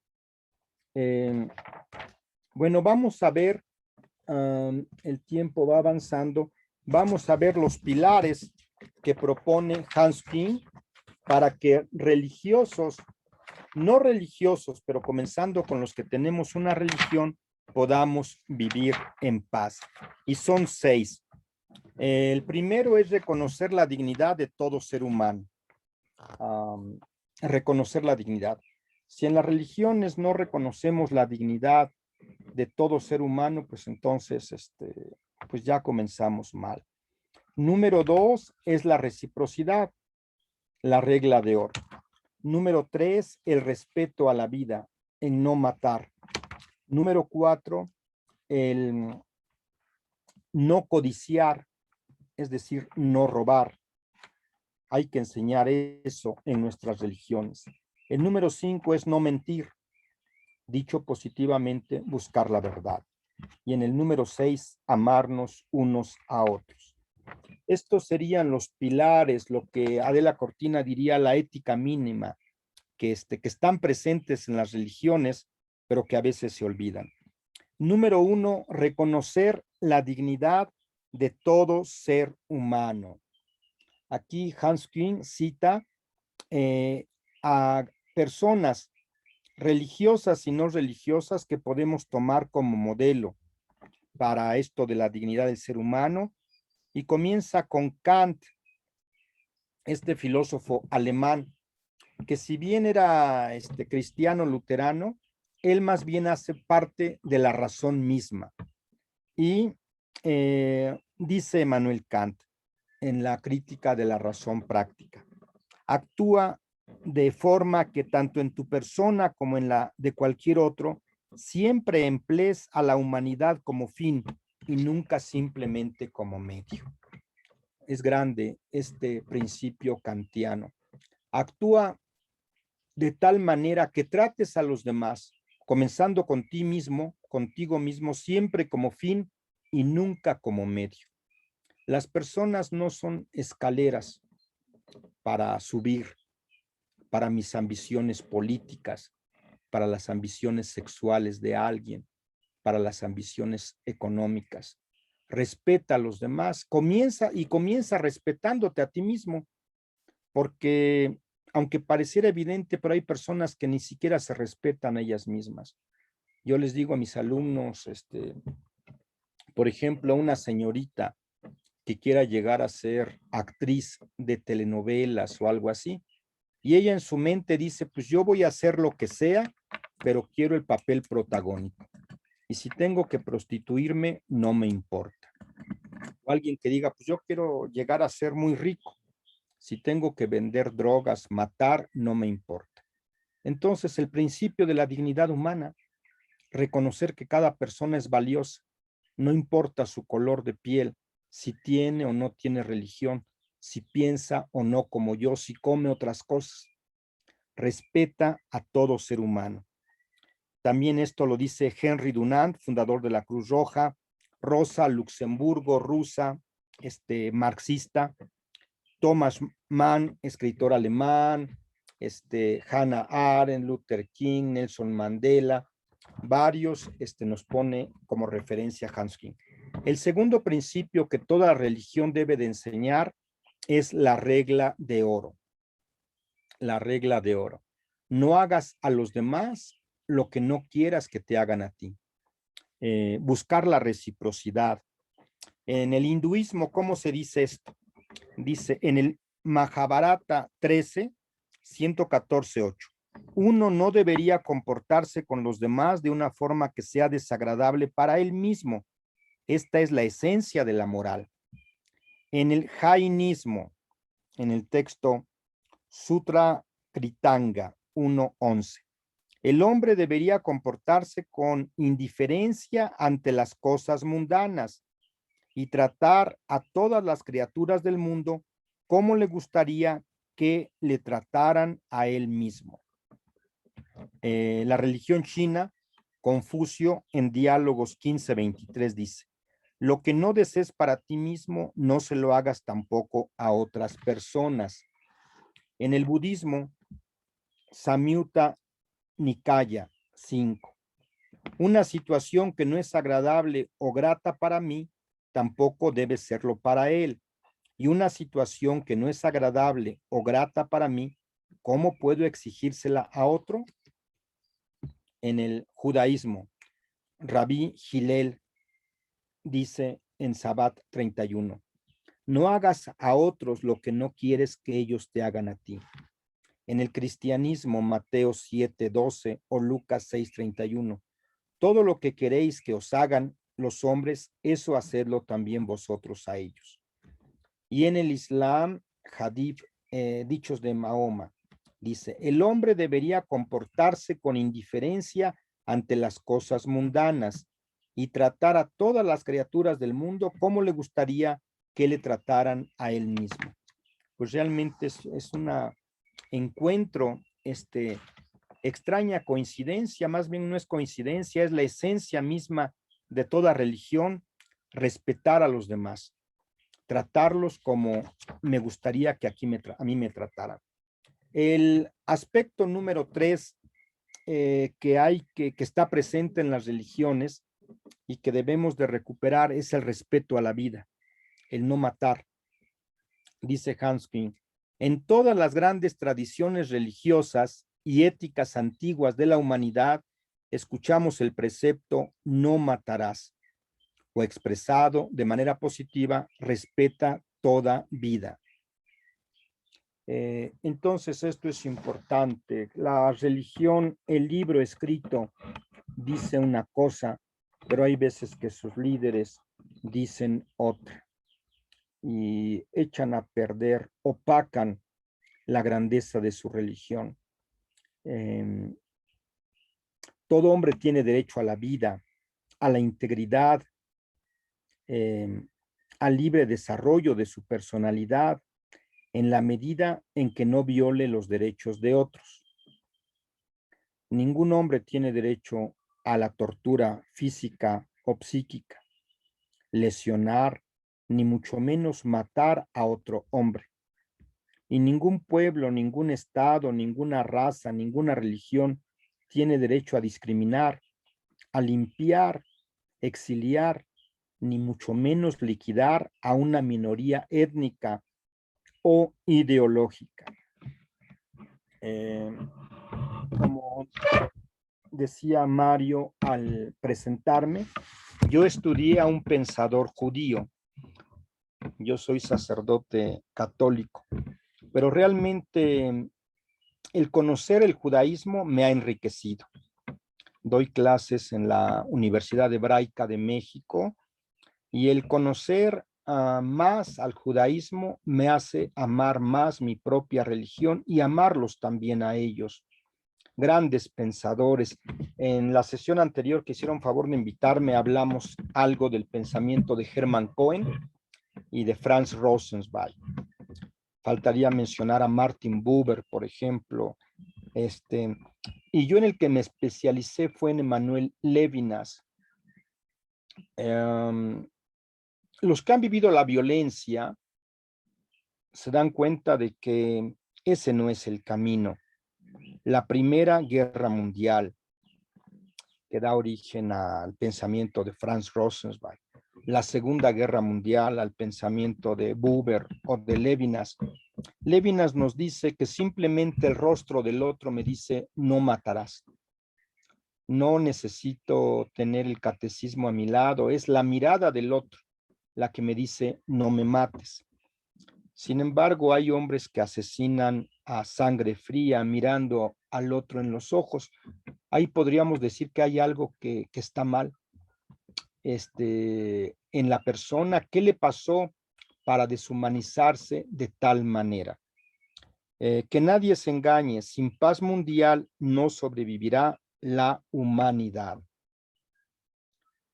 Bueno, vamos a ver, el tiempo va avanzando, vamos a ver los pilares que propone Hans Küng para que religiosos, no religiosos, pero comenzando con los que tenemos una religión, podamos vivir en paz. Y son 6. El primero es reconocer la dignidad de todo ser humano. Reconocer la dignidad. Si en las religiones no reconocemos la dignidad de todo ser humano, pues entonces, pues ya comenzamos mal. Número 2 es la reciprocidad, la regla de oro. Número 3, el respeto a la vida, en no matar. Número 4, el no codiciar, es decir, no robar. Hay que enseñar eso en nuestras religiones. El número 5 es no mentir. Dicho positivamente, buscar la verdad. Y en el número 6, amarnos unos a otros. Estos serían los pilares, lo que Adela Cortina diría la ética mínima, que están presentes en las religiones, pero que a veces se olvidan. Número 1, reconocer la dignidad de todo ser humano. Aquí Hans Küng cita a personas religiosas y no religiosas que podemos tomar como modelo para esto de la dignidad del ser humano, y comienza con Kant, este filósofo alemán, que si bien era cristiano luterano, él más bien hace parte de la razón misma. Y dice Emmanuel Kant en la crítica de la razón práctica, actúa de forma que tanto en tu persona como en la de cualquier otro, siempre emplees a la humanidad como fin y nunca simplemente como medio. Es grande este principio kantiano. Actúa de tal manera que trates a los demás, comenzando contigo mismo, siempre como fin y nunca como medio. Las personas no son escaleras para subir, para mis ambiciones políticas, para las ambiciones sexuales de alguien, para las ambiciones económicas. Respeta a los demás, comienza respetándote a ti mismo, porque aunque pareciera evidente, pero hay personas que ni siquiera se respetan a ellas mismas. Yo les digo a mis alumnos, por ejemplo, una señorita que quiera llegar a ser actriz de telenovelas o algo así, y ella en su mente dice, pues yo voy a hacer lo que sea, pero quiero el papel protagónico. Y si tengo que prostituirme, no me importa. O alguien que diga, pues yo quiero llegar a ser muy rico. Si tengo que vender drogas, matar, no me importa. Entonces, el principio de la dignidad humana, reconocer que cada persona es valiosa, no importa su color de piel, si tiene o no tiene religión, si piensa o no como yo, si come otras cosas. Respeta a todo ser humano. También esto lo dice Henry Dunant, fundador de la Cruz Roja, Rosa Luxemburgo, rusa, marxista, Thomas Mann, escritor alemán, Hannah Arendt, Luther King, Nelson Mandela, varios nos pone como referencia Hans King. El segundo principio que toda religión debe de enseñar es la regla de oro. La regla de oro. No hagas a los demás lo que no quieras que te hagan a ti. Buscar la reciprocidad. En el hinduismo, ¿cómo se dice esto? Dice en el Mahabharata 13, 114.8. Uno no debería comportarse con los demás de una forma que sea desagradable para él mismo. Esta es la esencia de la moral. En el jainismo, en el texto Sutra Kritanga 1.11, el hombre debería comportarse con indiferencia ante las cosas mundanas y tratar a todas las criaturas del mundo como le gustaría que le trataran a él mismo. La religión china, Confucio, en Diálogos 15:23 dice: lo que no desees para ti mismo, no se lo hagas tampoco a otras personas. En el budismo, Samyutta Nikaya 5. Una situación que no es agradable o grata para mí, tampoco debe serlo para él. Y una situación que no es agradable o grata para mí, ¿cómo puedo exigírsela a otro? En el judaísmo, Rabí Hillel dice en Sabbat 31, no hagas a otros lo que no quieres que ellos te hagan a ti. En el cristianismo, Mateo 7:12 o Lucas 6:31, todo lo que queréis que os hagan los hombres, eso hacedlo también vosotros a ellos. Y en el Islam, Hadith, dichos de Mahoma, dice, el hombre debería comportarse con indiferencia ante las cosas mundanas y tratar a todas las criaturas del mundo como le gustaría que le trataran a él mismo. Pues realmente es una encuentro, extraña coincidencia, más bien no es coincidencia, es la esencia misma de toda religión, respetar a los demás, tratarlos como me gustaría que a mí me trataran. El aspecto número 3 que está presente en las religiones y que debemos de recuperar es el respeto a la vida, el no matar. Dice Hans King, en todas las grandes tradiciones religiosas y éticas antiguas de la humanidad, escuchamos el precepto no matarás, o expresado de manera positiva, respeta toda vida. Entonces esto es importante. La religión, el libro escrito dice una cosa, pero hay veces que sus líderes dicen otra y echan a perder, opacan la grandeza de su religión. Todo hombre tiene derecho a la vida, a la integridad, al libre desarrollo de su personalidad, en la medida en que no viole los derechos de otros. Ningún hombre tiene derecho a la tortura física o psíquica, lesionar, ni mucho menos matar a otro hombre. Y ningún pueblo, ningún estado, ninguna raza, ninguna religión tiene derecho a discriminar, a limpiar, exiliar, ni mucho menos liquidar a una minoría étnica o ideológica. Como decía Mario al presentarme, yo estudié a un pensador judío. Yo soy sacerdote católico, pero realmente el conocer el judaísmo me ha enriquecido. Doy clases en la Universidad Hebraica de México y el conocer más al judaísmo me hace amar más mi propia religión y amarlos también a ellos. Grandes pensadores. En la sesión anterior que hicieron favor de invitarme, hablamos algo del pensamiento de Hermann Cohen y de Franz Rosenzweig. faltaría mencionar a Martin Buber, por ejemplo. Y yo en el que me especialicé fue en Emmanuel Levinas. Los que han vivido la violencia se dan cuenta de que ese no es el camino. La Primera Guerra Mundial, que da origen al pensamiento de Franz Rosenzweig, la Segunda Guerra Mundial al pensamiento de Buber o de Levinas. Levinas nos dice que simplemente el rostro del otro me dice, no matarás. No necesito tener el catecismo a mi lado, es la mirada del otro la que me dice, no me mates. Sin embargo, hay hombres que asesinan a sangre fría mirando al otro en los ojos. Ahí podríamos decir que hay algo que está mal en la persona. ¿Qué le pasó para deshumanizarse de tal manera? Que nadie se engañe, sin paz mundial no sobrevivirá la humanidad.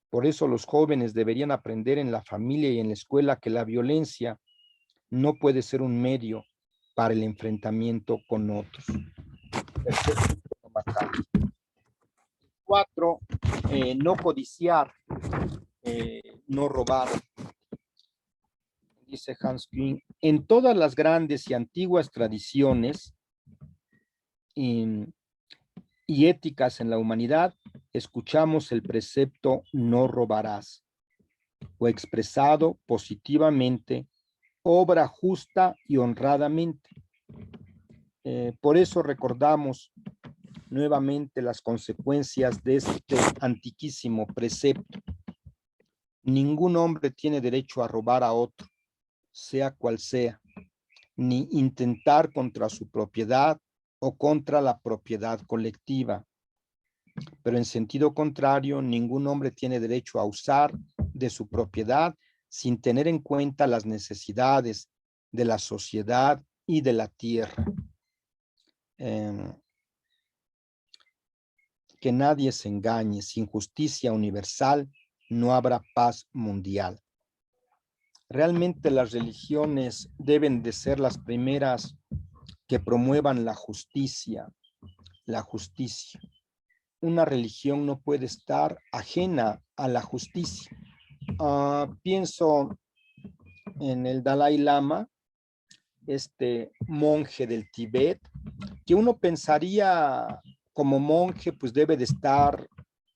Por eso los jóvenes deberían aprender en la familia y en la escuela que la violencia no puede ser un medio para el enfrentamiento con otros. 4, no codiciar, no robar. Dice Hans Küng, en todas las grandes y antiguas tradiciones y éticas en la humanidad, escuchamos el precepto no robarás, o expresado positivamente, obra justa y honradamente. Por eso recordamos nuevamente las consecuencias de este antiquísimo precepto. Ningún hombre tiene derecho a robar a otro, sea cual sea, ni intentar contra su propiedad o contra la propiedad colectiva. Pero en sentido contrario, ningún hombre tiene derecho a usar de su propiedad sin tener en cuenta las necesidades de la sociedad y de la tierra. Que nadie se engañe, sin justicia universal no habrá paz mundial. Realmente las religiones deben de ser las primeras que promuevan la justicia. La justicia. Una religión no puede estar ajena a la justicia. Pienso en el Dalai Lama, este monje del Tíbet, que uno pensaría como monje, pues debe de estar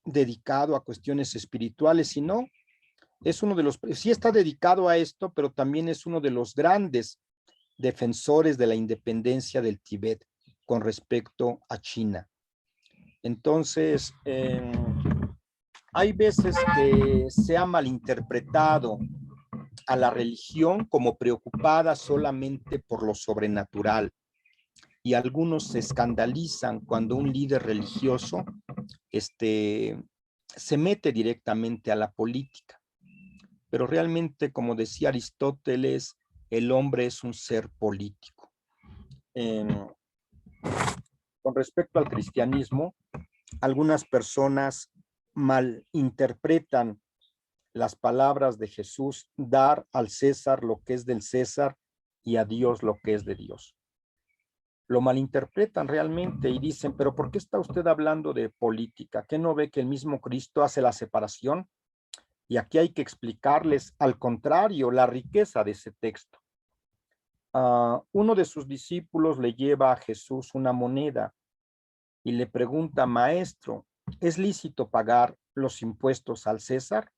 dedicado a cuestiones espirituales, y no, es uno de los, sí está dedicado a esto, pero también es uno de los grandes defensores de la independencia del Tíbet con respecto a China. Entonces, hay veces que se ha malinterpretado a la religión como preocupada solamente por lo sobrenatural, y algunos se escandalizan cuando un líder religioso se mete directamente a la política. Pero realmente, como decía Aristóteles, el hombre es un ser político. Con respecto al cristianismo, algunas personas malinterpretan las palabras de Jesús, dar al César lo que es del César y a Dios lo que es de Dios. Lo malinterpretan realmente y dicen, pero ¿por qué está usted hablando de política? ¿Qué no ve que el mismo Cristo hace la separación? Y aquí hay que explicarles, al contrario, la riqueza de ese texto. Uno de sus discípulos le lleva a Jesús una moneda y le pregunta, maestro, ¿es lícito pagar los impuestos al César?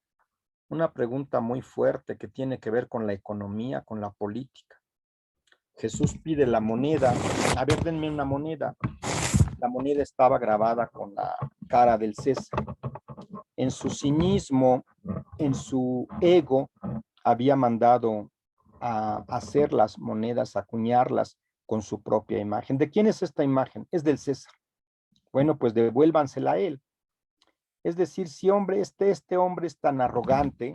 Una pregunta muy fuerte que tiene que ver con la economía, con la política. Jesús pide la moneda. A ver, denme una moneda. La moneda estaba grabada con la cara del César. En su cinismo, en su ego, había mandado a hacer las monedas, a acuñarlas con su propia imagen. ¿De quién es esta imagen? Es del César. Bueno, pues devuélvansela a él. Es decir, si este hombre es tan arrogante,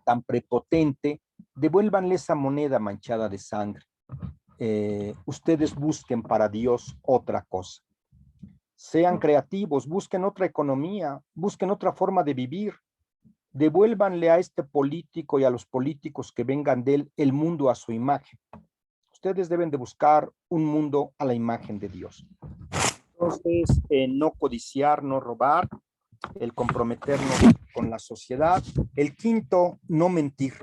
tan prepotente, devuélvanle esa moneda manchada de sangre. Ustedes busquen para Dios otra cosa. Sean creativos, busquen otra economía, busquen otra forma de vivir. Devuélvanle a este político y a los políticos que vengan de él el mundo a su imagen. ustedes deben de buscar un mundo a la imagen de Dios. Entonces, no codiciar, no robar, el comprometernos con la sociedad. El quinto, no mentir,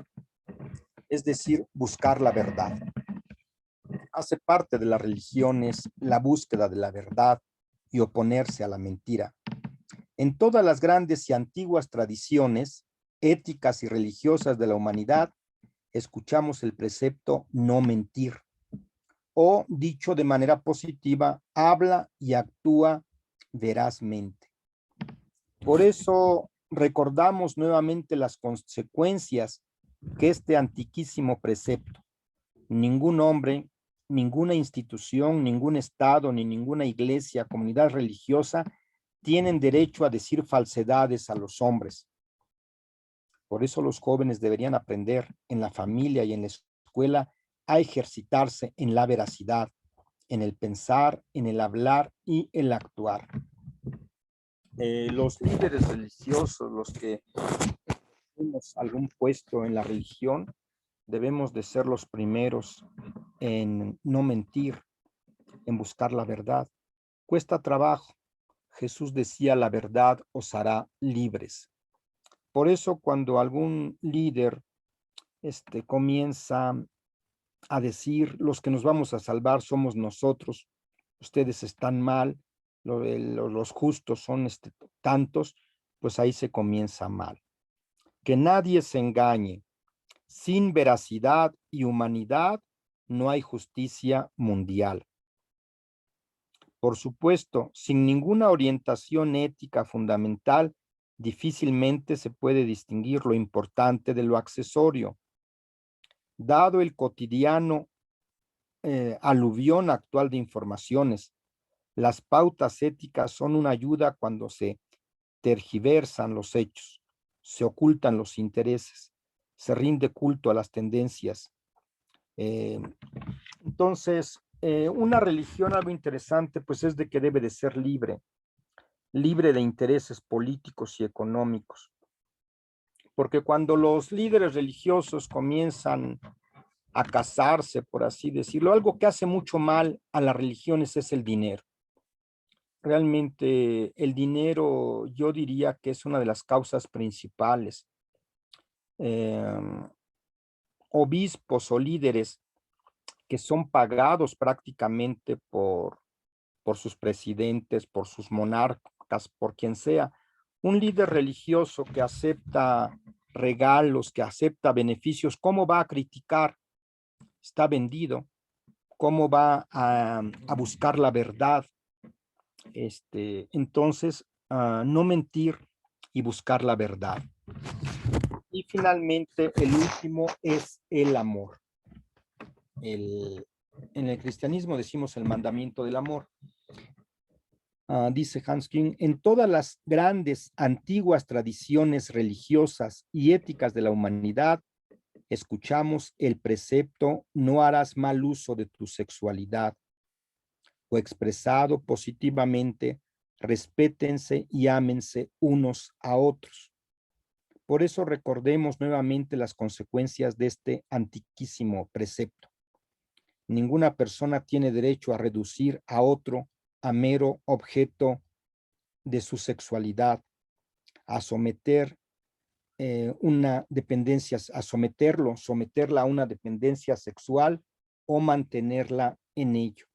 es decir, buscar la verdad. Hace parte de las religiones la búsqueda de la verdad y oponerse a la mentira. En todas las grandes y antiguas tradiciones éticas y religiosas de la humanidad, escuchamos el precepto no mentir, o dicho de manera positiva, habla y actúa verazmente. Por eso recordamos nuevamente las consecuencias que este antiquísimo precepto, ningún hombre, ninguna institución, ningún estado, ni ninguna iglesia, comunidad religiosa, tienen derecho a decir falsedades a los hombres. Por eso los jóvenes deberían aprender en la familia y en la escuela a ejercitarse en la veracidad, en el pensar, en el hablar y el actuar. Los líderes religiosos, los que tenemos algún puesto en la religión, debemos de ser los primeros en no mentir, en buscar la verdad. Cuesta trabajo. Jesús decía, la verdad os hará libres. Por eso cuando algún líder comienza a decir, los que nos vamos a salvar somos nosotros, ustedes están mal, los justos son tantos, pues ahí se comienza mal. Que nadie se engañe. Sin veracidad y humanidad no hay justicia mundial. Por supuesto, sin ninguna orientación ética fundamental, difícilmente se puede distinguir lo importante de lo accesorio. Dado el cotidiano aluvión actual de informaciones, las pautas éticas son una ayuda cuando se tergiversan los hechos, se ocultan los intereses, se rinde culto a las tendencias. Entonces, una religión, algo interesante, pues es de que debe de ser libre, libre de intereses políticos y económicos. Porque cuando los líderes religiosos comienzan a casarse, por así decirlo, algo que hace mucho mal a las religiones es el dinero. Realmente el dinero, yo diría que es una de las causas principales. Obispos o líderes que son pagados prácticamente por sus presidentes, por sus monarcas, por quien sea. Un líder religioso que acepta regalos, que acepta beneficios, ¿cómo va a criticar? Está vendido. ¿Cómo va a buscar la verdad? Entonces, no mentir y buscar la verdad. Y finalmente, el último es el amor. En el cristianismo decimos el mandamiento del amor. Dice Hans Küng, en todas las grandes antiguas tradiciones religiosas y éticas de la humanidad, escuchamos el precepto no harás mal uso de tu sexualidad, o expresado positivamente, respétense y ámense unos a otros. Por eso recordemos nuevamente las consecuencias de este antiquísimo precepto. Ninguna persona tiene derecho a reducir a otro a mero objeto de su sexualidad, a someter una dependencia, a someterla a una dependencia sexual o mantenerla en ello.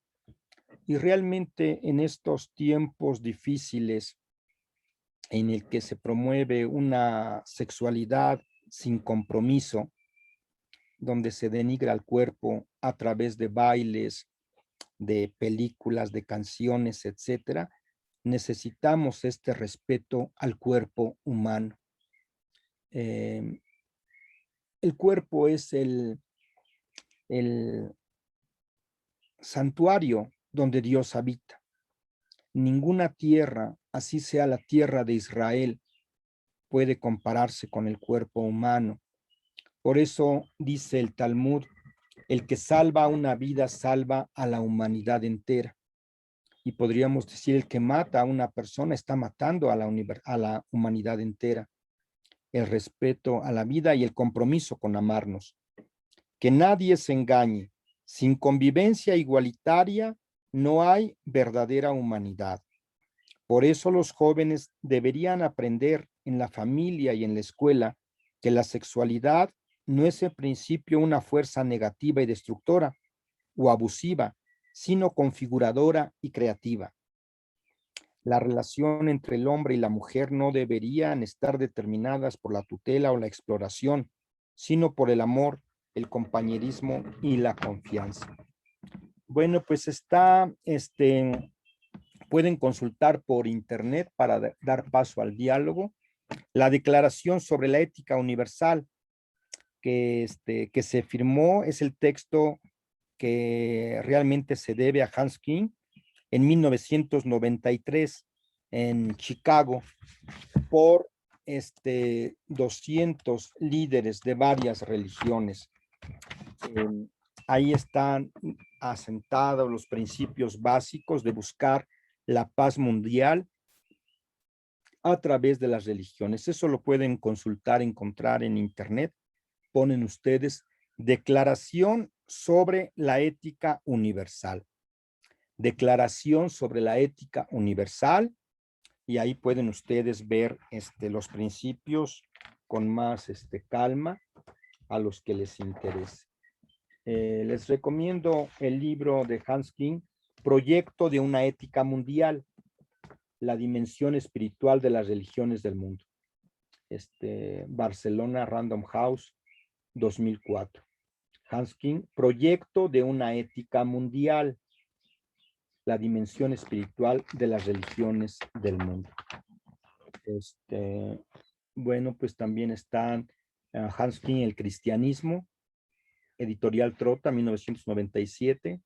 Y realmente en estos tiempos difíciles en el que se promueve una sexualidad sin compromiso, donde se denigra al cuerpo a través de bailes, de películas, de canciones, etcétera, necesitamos este respeto al cuerpo humano. El cuerpo es el santuario donde Dios habita. Ninguna tierra, así sea la tierra de Israel, puede compararse con el cuerpo humano. Por eso dice el Talmud, el que salva una vida salva a la humanidad entera. Y podríamos decir, el que mata a una persona está matando a la humanidad entera. El respeto a la vida y el compromiso con amarnos. Que nadie se engañe. Sin convivencia igualitaria no hay verdadera humanidad. Por eso los jóvenes deberían aprender en la familia y en la escuela que la sexualidad no es en principio una fuerza negativa y destructora o abusiva, sino configuradora y creativa. La relación entre el hombre y la mujer no deberían estar determinadas por la tutela o la exploración, sino por el amor, el compañerismo y la confianza. Bueno, pues pueden consultar por internet para dar paso al diálogo. La Declaración sobre la Ética Universal que se firmó es el texto que realmente se debe a Hans King en 1993 en Chicago por 200 líderes de varias religiones. Ahí están asentados los principios básicos de buscar la paz mundial a través de las religiones. Eso lo pueden consultar, encontrar en internet. Ponen ustedes Declaración sobre la Ética Universal. Declaración sobre la Ética Universal, y ahí pueden ustedes ver los principios con más calma a los que les interese. Les recomiendo el libro de Hans King, Proyecto de una Ética Mundial, la dimensión espiritual de las religiones del mundo. Barcelona, Random House, 2004. Hans King, Proyecto de una Ética Mundial, la dimensión espiritual de las religiones del mundo. Bueno, pues también están Hans King, El cristianismo, editorial Trota, 1997.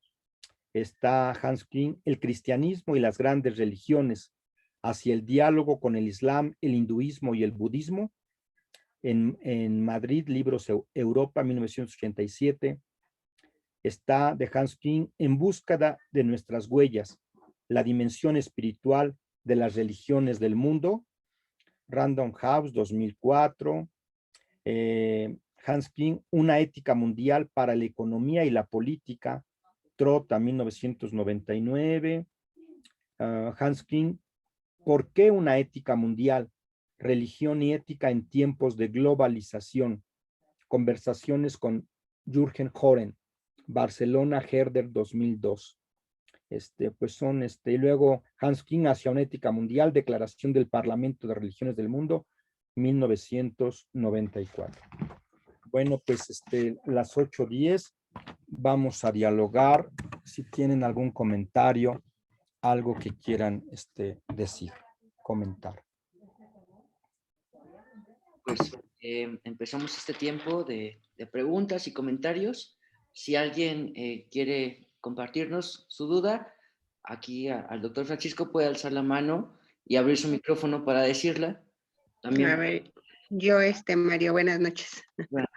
Está Hans King, El cristianismo y las grandes religiones, hacia el diálogo con el Islam, el hinduismo y el budismo, en Madrid, Libros Europa, 1987. Está de Hans King, En búsqueda de nuestras huellas, la dimensión espiritual de las religiones del mundo, Random House, 2004. Hans King, Una ética mundial para la economía y la política, Trota, 1999. Hans King, ¿por qué una ética mundial? Religión y ética en tiempos de globalización. Conversaciones con Jürgen Horen, Barcelona, Herder, 2002. Pues son, y luego Hans King, Hacia una ética mundial, Declaración del Parlamento de Religiones del Mundo, 1994. Bueno, pues las 8:10 vamos a dialogar. Si tienen algún comentario, algo que quieran decir, comentar. Pues empezamos este tiempo de preguntas y comentarios. Si alguien quiere compartirnos su duda, aquí al doctor Francisco puede alzar la mano y abrir su micrófono para decirla. También. A ver, yo, Mario, buenas noches. Bueno.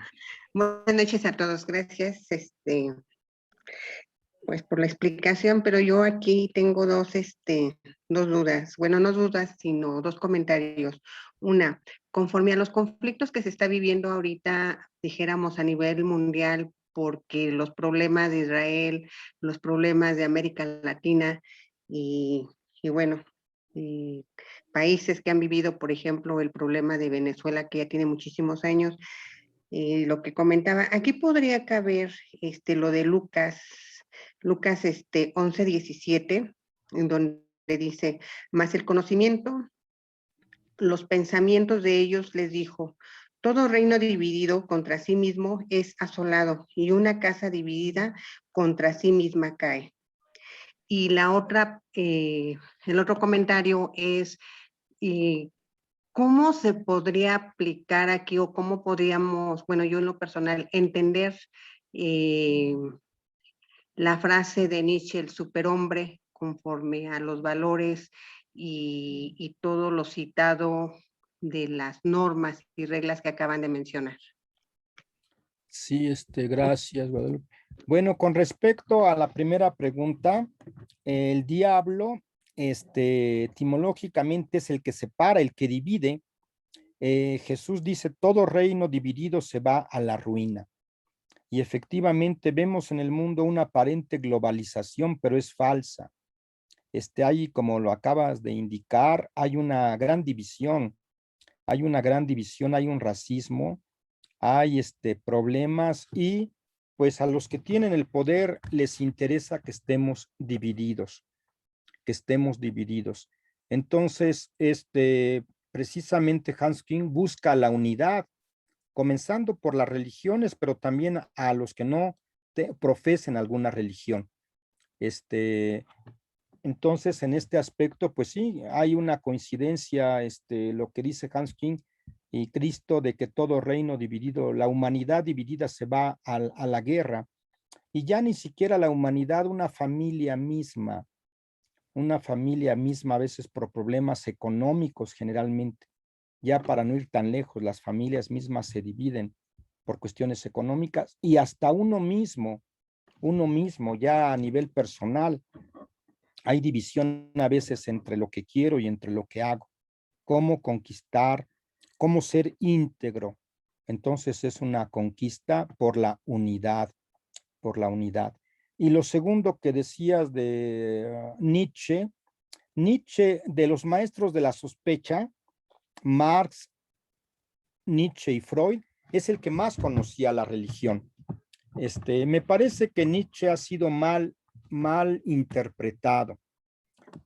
Buenas noches a todos, gracias, pues por la explicación, pero yo aquí tengo dos dudas, bueno, no dudas, sino dos comentarios. Una, conforme a los conflictos que se está viviendo ahorita, dijéramos a nivel mundial, porque los problemas de Israel, los problemas de América Latina y bueno, y países que han vivido, por ejemplo, el problema de Venezuela, que ya tiene muchísimos años, lo que comentaba, aquí podría caber lo de Lucas 11:17, en donde dice, más el conocimiento, los pensamientos de ellos les dijo, todo reino dividido contra sí mismo es asolado, y una casa dividida contra sí misma cae. Y la otra, el otro comentario es, ¿cómo se podría aplicar aquí o cómo podríamos, bueno, yo en lo personal, entender la frase de Nietzsche, el superhombre, conforme a los valores y todo lo citado de las normas y reglas que acaban de mencionar? Sí, gracias, Guadalupe. Bueno, con respecto a la primera pregunta, el diablo, etimológicamente es el que separa, el que divide. Jesús dice, todo reino dividido se va a la ruina. Y efectivamente vemos en el mundo una aparente globalización, pero es falsa. Hay, como lo acabas de indicar, hay una gran división, hay un racismo, hay problemas y pues a los que tienen el poder les interesa que estemos divididos, que estemos divididos. Entonces, precisamente Hans Küng busca la unidad, comenzando por las religiones, pero también a los que no profesen alguna religión. Entonces, en este aspecto, pues sí, hay una coincidencia, lo que dice Hans Küng y Cristo, de que todo reino dividido, la humanidad dividida se va a la guerra, y ya ni siquiera la humanidad, una familia misma, a veces por problemas económicos generalmente, ya para no ir tan lejos, las familias mismas se dividen por cuestiones económicas y hasta uno mismo ya a nivel personal, hay división a veces entre lo que quiero y entre lo que hago, cómo conquistar, cómo ser íntegro. Entonces es una conquista por la unidad, por la unidad. Y lo segundo que decías de Nietzsche, de los maestros de la sospecha, Marx, Nietzsche y Freud, es el que más conocía la religión. Me parece que Nietzsche ha sido mal interpretado.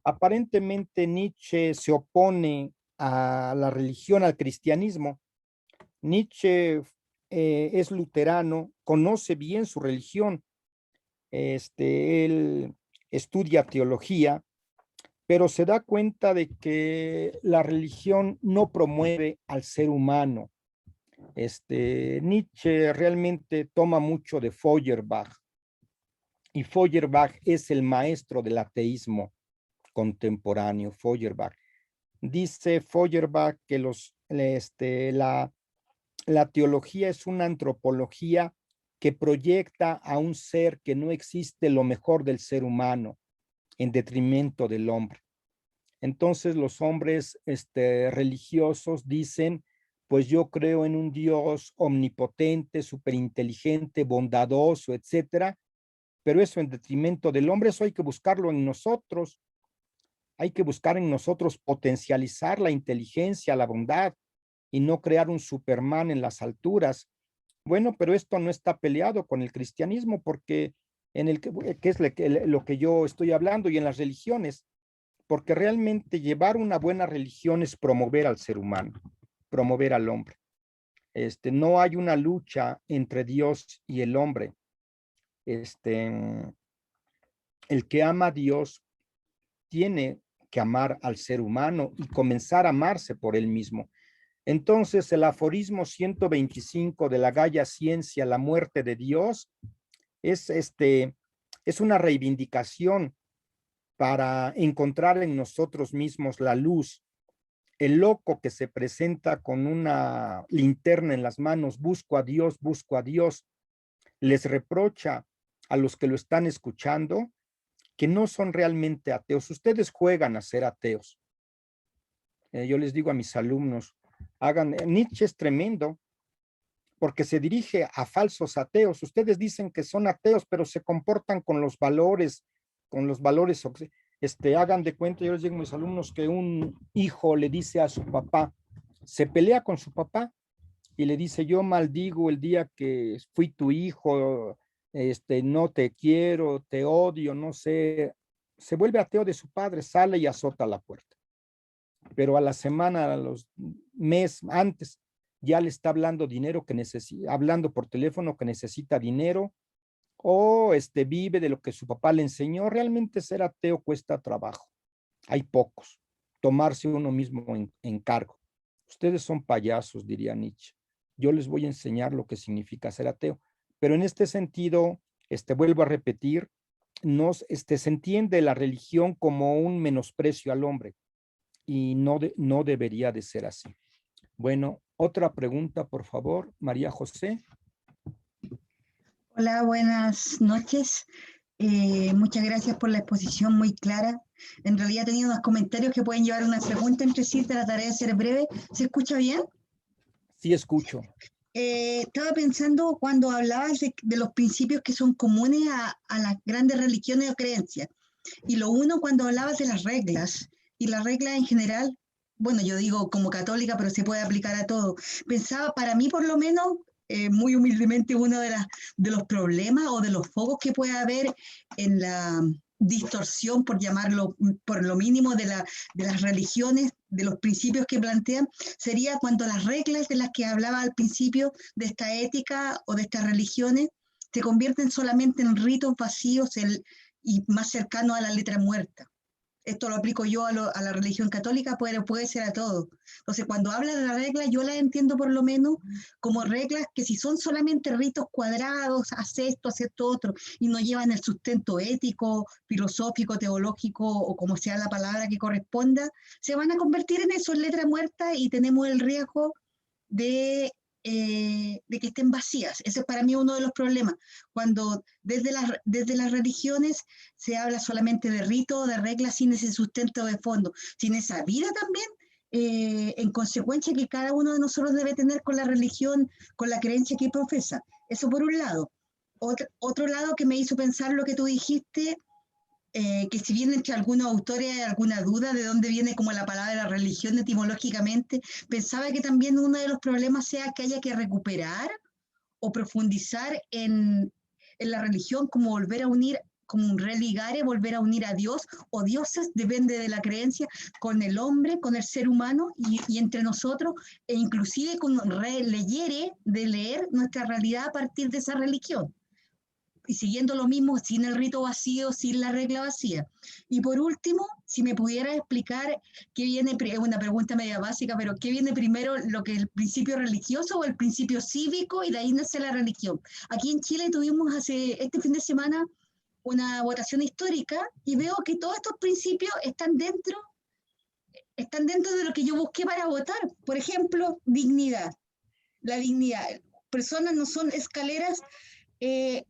Aparentemente Nietzsche se opone a la religión, al cristianismo. Nietzsche es luterano, conoce bien su religión. Él estudia teología, pero se da cuenta de que la religión no promueve al ser humano. Nietzsche realmente toma mucho de Feuerbach, y Feuerbach es el maestro del ateísmo contemporáneo. Feuerbach dice que la teología es una antropología que proyecta a un ser que no existe lo mejor del ser humano en detrimento del hombre. Entonces los hombres religiosos dicen, pues yo creo en un Dios omnipotente, superinteligente, bondadoso, etcétera, pero eso en detrimento del hombre, eso hay que buscarlo en nosotros. Hay que buscar en nosotros potencializar la inteligencia, la bondad, y no crear un Superman en las alturas. Bueno, pero esto no está peleado con el cristianismo, porque que es lo que yo estoy hablando, y en las religiones, porque realmente llevar una buena religión es promover al ser humano, promover al hombre. No hay una lucha entre Dios y el hombre. El que ama a Dios tiene que amar al ser humano y comenzar a amarse por él mismo. Entonces, el aforismo 125 de la Gaia Ciencia, la muerte de Dios, es una reivindicación para encontrar en nosotros mismos la luz. El loco que se presenta con una linterna en las manos, busco a Dios, les reprocha a los que lo están escuchando que no son realmente ateos. Ustedes juegan a ser ateos. Yo les digo a mis alumnos, Nietzsche es tremendo porque se dirige a falsos ateos. Ustedes dicen que son ateos, pero se comportan con los valores, hagan de cuenta, yo les digo a mis alumnos que un hijo le dice a su papá, se pelea con su papá y le dice, yo maldigo el día que fui tu hijo, no te quiero, te odio, no sé. Se vuelve ateo de su padre, sale y azota la puerta. Pero a la semana, a los meses antes, ya le está hablando dinero que necesita, hablando por teléfono que necesita dinero, o vive de lo que su papá le enseñó. Realmente ser ateo cuesta trabajo. Hay pocos. Tomarse uno mismo en cargo. Ustedes son payasos, diría Nietzsche. Yo les voy a enseñar lo que significa ser ateo. Pero en este sentido, vuelvo a repetir, se entiende la religión como un menosprecio al hombre, y no debería de ser así. Bueno, otra pregunta, por favor, María José. Hola, buenas noches. Muchas gracias por la exposición muy clara. En realidad he tenido unos comentarios que pueden llevar una pregunta entre sí, trataré de ser breve. ¿Se escucha bien? Sí, escucho. estaba pensando cuando hablabas de los principios que son comunes a las grandes religiones o creencias. Y lo uno cuando hablabas de las reglas, y las reglas en general, bueno, yo digo como católica, pero se puede aplicar a todo. Pensaba, para mí por lo menos, muy humildemente, uno de los problemas o de los focos que puede haber en la distorsión, por llamarlo, por lo mínimo, de las religiones, de los principios que plantean, sería cuando las reglas de las que hablaba al principio de esta ética o de estas religiones se convierten solamente en ritos vacíos y más cercanos a la letra muerta. Esto lo aplico yo a la religión católica, pero puede ser a todo. Entonces, cuando habla de la regla, yo la entiendo por lo menos como reglas que si son solamente ritos cuadrados, haz esto otro, y no llevan el sustento ético, filosófico, teológico, o como sea la palabra que corresponda, se van a convertir en eso, en letra muerta, y tenemos el riesgo de que estén vacías. Ese es para mí uno de los problemas. Cuando desde las religiones se habla solamente de rito, de reglas, sin ese sustento de fondo, sin esa vida también, en consecuencia que cada uno de nosotros debe tener con la religión, con la creencia que profesa. Eso por un lado. Otro lado que me hizo pensar lo que tú dijiste, que si bien entre algunos autores hay alguna duda de dónde viene como la palabra religión etimológicamente, pensaba que también uno de los problemas sea que haya que recuperar o profundizar en la religión, como volver a unir, como un religare, volver a unir a Dios o dioses, depende de la creencia, con el hombre, con el ser humano y entre nosotros, e inclusive con releyere, de leer nuestra realidad a partir de esa religión. Y siguiendo lo mismo, sin el rito vacío, sin la regla vacía. Y por último, si me pudiera explicar qué viene, es una pregunta media básica, pero ¿qué viene primero, lo que es el principio religioso o el principio cívico, y de ahí nace la religión? Aquí en Chile tuvimos este fin de semana una votación histórica y veo que todos estos principios están dentro de lo que yo busqué para votar. Por ejemplo, dignidad. La dignidad. Personas no son escaleras eh,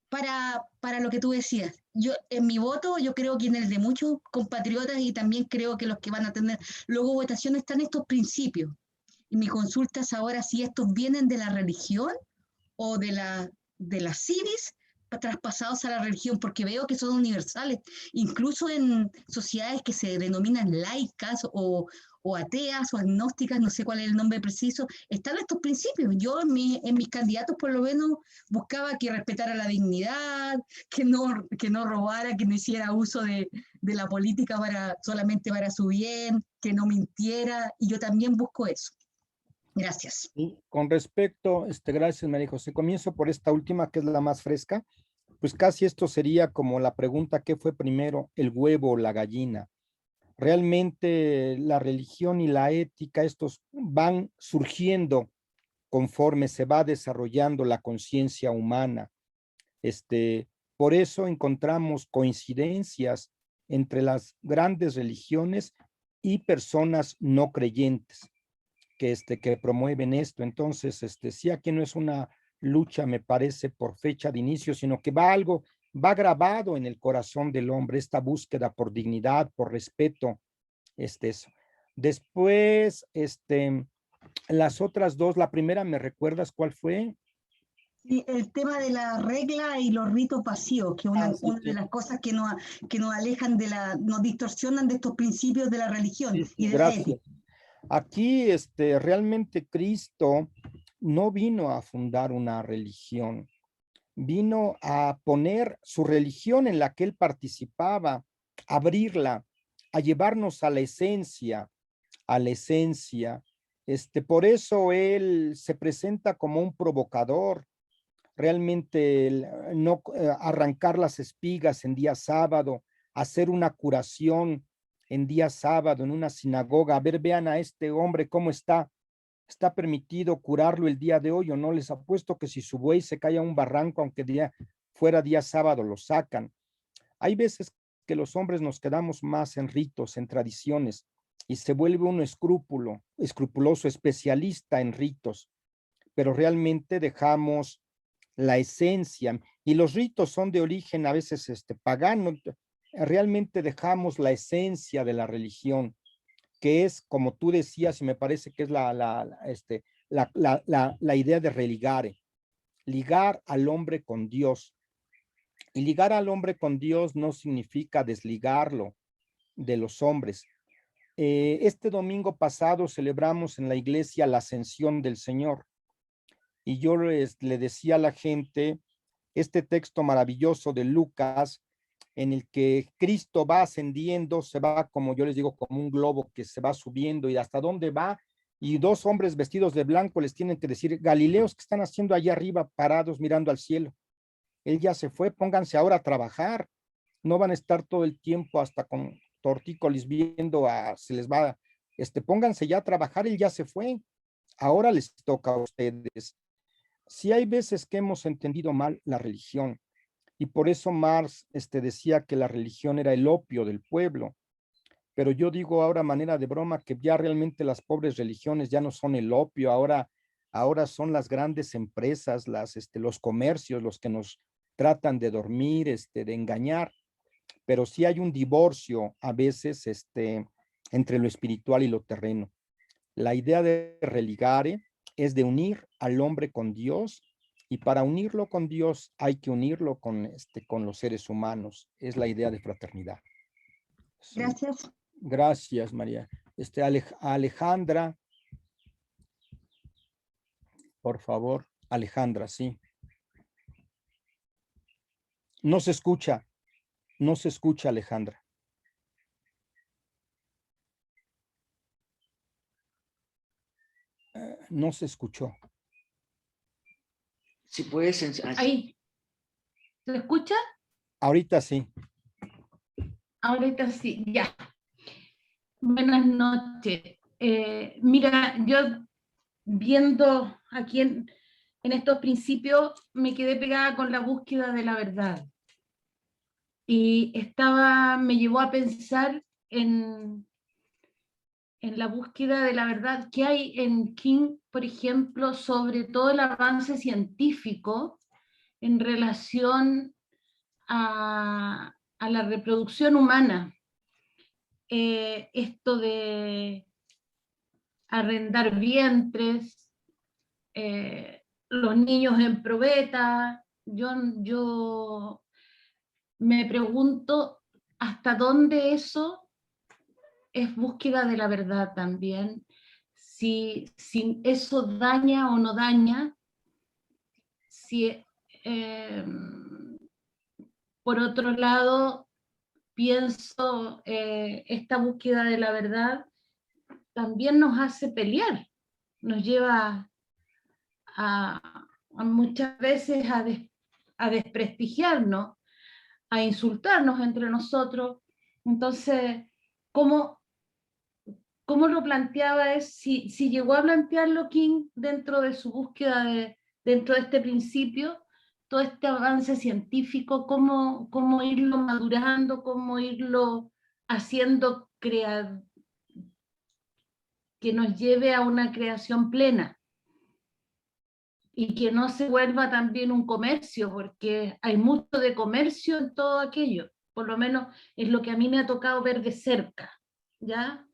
para lo que tú decías. Yo, en mi voto, yo creo que en el de muchos compatriotas y también creo que los que van a tener luego votación están estos principios. Y mi consulta es ahora si estos vienen de la religión o de la civis traspasados a la religión, porque veo que son universales, incluso en sociedades que se denominan laicas o ateas o agnósticas, no sé cuál es el nombre preciso, están estos principios. Yo en mis candidatos por lo menos buscaba que respetara la dignidad, que no robara, que no hiciera uso de la política solamente para su bien, que no mintiera, y yo también busco eso. Gracias. Y con respecto, gracias, María José. Comienzo por esta última, que es la más fresca. Pues casi esto sería como la pregunta: ¿qué fue primero, el huevo o la gallina? Realmente la religión y la ética, estos van surgiendo conforme se va desarrollando la conciencia humana. Por eso encontramos coincidencias entre las grandes religiones y personas no creyentes que promueven esto. Entonces, sí, aquí no es una lucha, me parece, por fecha de inicio, sino que va grabado en el corazón del hombre, esta búsqueda por dignidad, por respeto, eso. Después, las otras dos, la primera, ¿me recuerdas cuál fue? Sí, el tema de la regla y los ritos vacíos, que una de las cosas que nos alejan nos distorsionan de estos principios de la religión y de la ética. Aquí, realmente Cristo no vino a fundar una religión, vino a poner su religión en la que él participaba, abrirla, a llevarnos a la esencia, por eso él se presenta como un provocador. Realmente no arrancar las espigas en día sábado, hacer una curación en día sábado en una sinagoga. A ver, vean a este hombre cómo está permitido curarlo el día de hoy o no. Les apuesto que si su buey se cae a un barranco, aunque fuera día sábado, lo sacan. Hay veces que los hombres nos quedamos más en ritos, en tradiciones, y se vuelve uno escrupuloso, especialista en ritos, pero realmente dejamos la esencia, y los ritos son de origen a veces pagano. Realmente dejamos la esencia de la religión, que es, como tú decías, y me parece que es la la idea de religare, ligar al hombre con Dios. Y ligar al hombre con Dios no significa desligarlo de los hombres. Este domingo pasado celebramos en la iglesia la ascensión del Señor. Y yo le decía a la gente este texto maravilloso de Lucas, en el que Cristo va ascendiendo, se va, como yo les digo, como un globo que se va subiendo, y hasta dónde va, y dos hombres vestidos de blanco les tienen que decir: Galileos, ¿qué están haciendo allá arriba parados mirando al cielo? Él ya se fue, pónganse ahora a trabajar, no van a estar todo el tiempo hasta con tortícolis viendo se les va, pónganse ya a trabajar, él ya se fue, ahora les toca a ustedes. Sí hay veces que hemos entendido mal la religión, y por eso Marx decía que la religión era el opio del pueblo, pero yo digo ahora, manera de broma, que ya realmente las pobres religiones ya no son el opio, ahora son las grandes empresas, los comercios, los que nos tratan de dormir, de engañar, pero sí hay un divorcio a veces entre lo espiritual y lo terreno. La idea de religare es de unir al hombre con Dios, y para unirlo con Dios hay que unirlo con los seres humanos. Es la idea de fraternidad. Sí. Gracias. Gracias, María. Alejandra, por favor. Alejandra, sí. No se escucha, Alejandra. No se escuchó. Si puedes... Ahí. ¿Se escucha? Ahorita sí. Ahorita sí, ya. Buenas noches. Mira, yo viendo aquí en estos principios me quedé pegada con la búsqueda de la verdad. Y me llevó a pensar en la búsqueda de la verdad que hay en King, por ejemplo, sobre todo el avance científico en relación a la reproducción humana. Esto de arrendar vientres, los niños en probeta, yo me pregunto hasta dónde eso es búsqueda de la verdad también, si eso daña o no daña, si por otro lado pienso esta búsqueda de la verdad también nos hace pelear, nos lleva a muchas veces a desprestigiarnos, a insultarnos entre nosotros. Entonces, ¿cómo lo planteaba? Si llegó a plantearlo King dentro de su búsqueda, dentro de este principio, todo este avance científico, cómo irlo madurando, cómo irlo haciendo que nos lleve a una creación plena y que no se vuelva también un comercio, porque hay mucho de comercio en todo aquello, por lo menos es lo que a mí me ha tocado ver de cerca, ¿ya?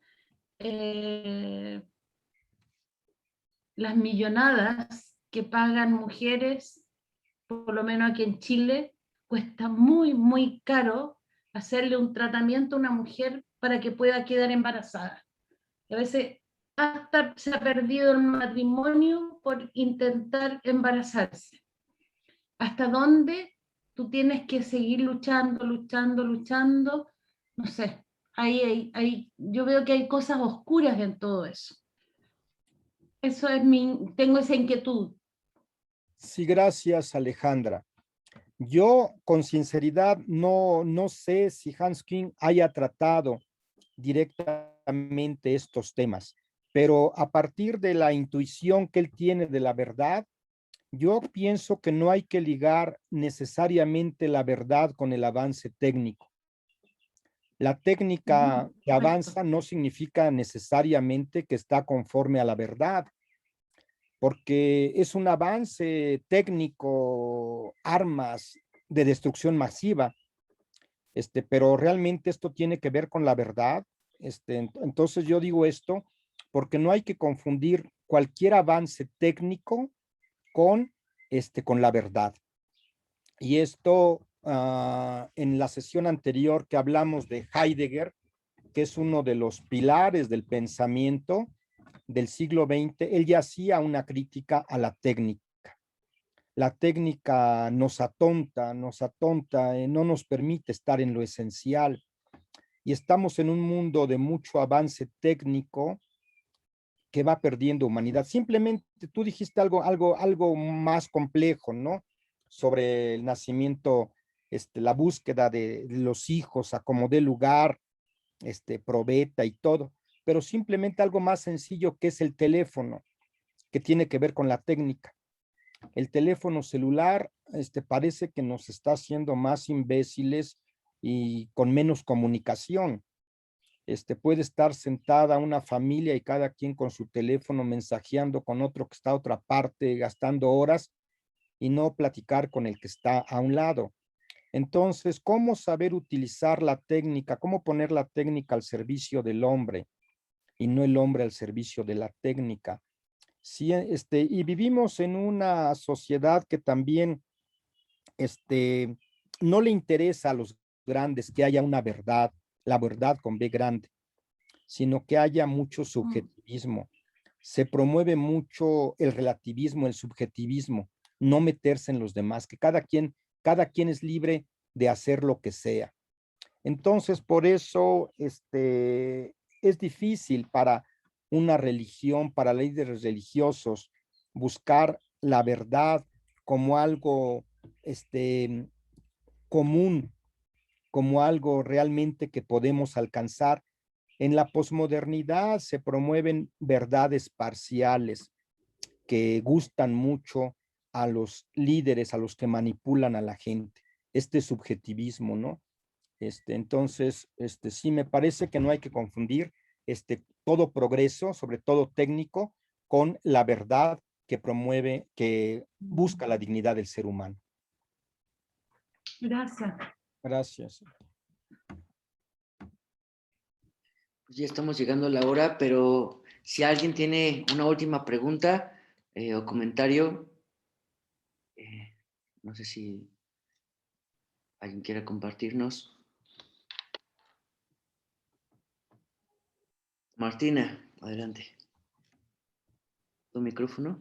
Las millonadas que pagan mujeres, por lo menos aquí en Chile, cuesta muy, muy caro hacerle un tratamiento a una mujer para que pueda quedar embarazada. A veces hasta se ha perdido el matrimonio por intentar embarazarse. ¿Hasta dónde tú tienes que seguir luchando? No sé, yo veo que hay cosas oscuras en todo eso. Eso es tengo esa inquietud. Sí, gracias, Alejandra. Yo, con sinceridad, no sé si Hans King haya tratado directamente estos temas, pero a partir de la intuición que él tiene de la verdad, yo pienso que no hay que ligar necesariamente la verdad con el avance técnico. La técnica que avanza no significa necesariamente que está conforme a la verdad, porque es un avance técnico, armas de destrucción masiva, pero realmente esto tiene que ver con la verdad. Entonces yo digo esto porque no hay que confundir cualquier avance técnico con la verdad. Y esto en la sesión anterior que hablamos de Heidegger, que es uno de los pilares del pensamiento del siglo XX, él ya hacía una crítica a la técnica. La técnica nos atonta, no nos permite estar en lo esencial. Y estamos en un mundo de mucho avance técnico que va perdiendo humanidad. Simplemente tú dijiste algo más complejo, ¿no? Sobre el nacimiento, la búsqueda de los hijos, a como dé lugar, probeta y todo, pero simplemente algo más sencillo que es el teléfono, que tiene que ver con la técnica. El teléfono celular, parece que nos está haciendo más imbéciles y con menos comunicación. Puede estar sentada una familia y cada quien con su teléfono mensajeando con otro que está a otra parte, gastando horas y no platicar con el que está a un lado. Entonces, ¿cómo saber utilizar la técnica? ¿Cómo poner la técnica al servicio del hombre y no el hombre al servicio de la técnica? Sí, y vivimos en una sociedad que también no le interesa a los grandes que haya una verdad, la verdad con B grande, sino que haya mucho subjetivismo. Se promueve mucho el relativismo, el subjetivismo, no meterse en los demás, que cada quien es libre de hacer lo que sea. Entonces, por eso es difícil para una religión, para líderes religiosos, buscar la verdad como algo común, como algo realmente que podemos alcanzar. En la posmodernidad se promueven verdades parciales que gustan mucho a los líderes, a los que manipulan a la gente. Subjetivismo, ¿no? Entonces, sí me parece que no hay que confundir todo progreso, sobre todo técnico, con la verdad que promueve, que busca la dignidad del ser humano. Gracias. Gracias. Pues ya estamos llegando a la hora, pero si alguien tiene una última pregunta o comentario, no sé si alguien quiera compartirnos. Martina, adelante. Tu micrófono.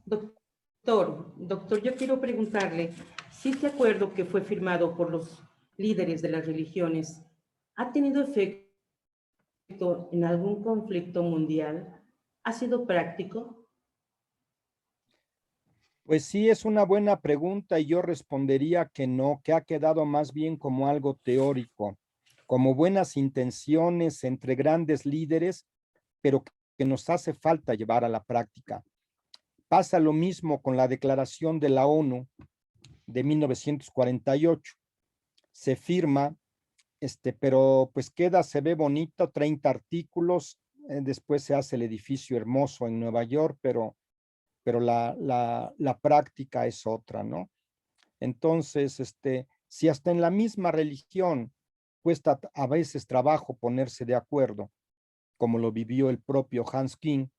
Doctor, yo quiero preguntarle, si este acuerdo que fue firmado por los líderes de las religiones ha tenido efecto en algún conflicto mundial, ¿ha sido práctico? Pues sí, es una buena pregunta y yo respondería que no, que ha quedado más bien como algo teórico, como buenas intenciones entre grandes líderes, pero que nos hace falta llevar a la práctica. Pasa lo mismo con la Declaración de la ONU de 1948. Se firma, pero pues se ve bonito, 30 artículos, después se hace el edificio hermoso en Nueva York, pero la práctica es otra, ¿no? Entonces, si hasta en la misma religión cuesta a veces trabajo ponerse de acuerdo, como lo vivió el propio Hans Küng,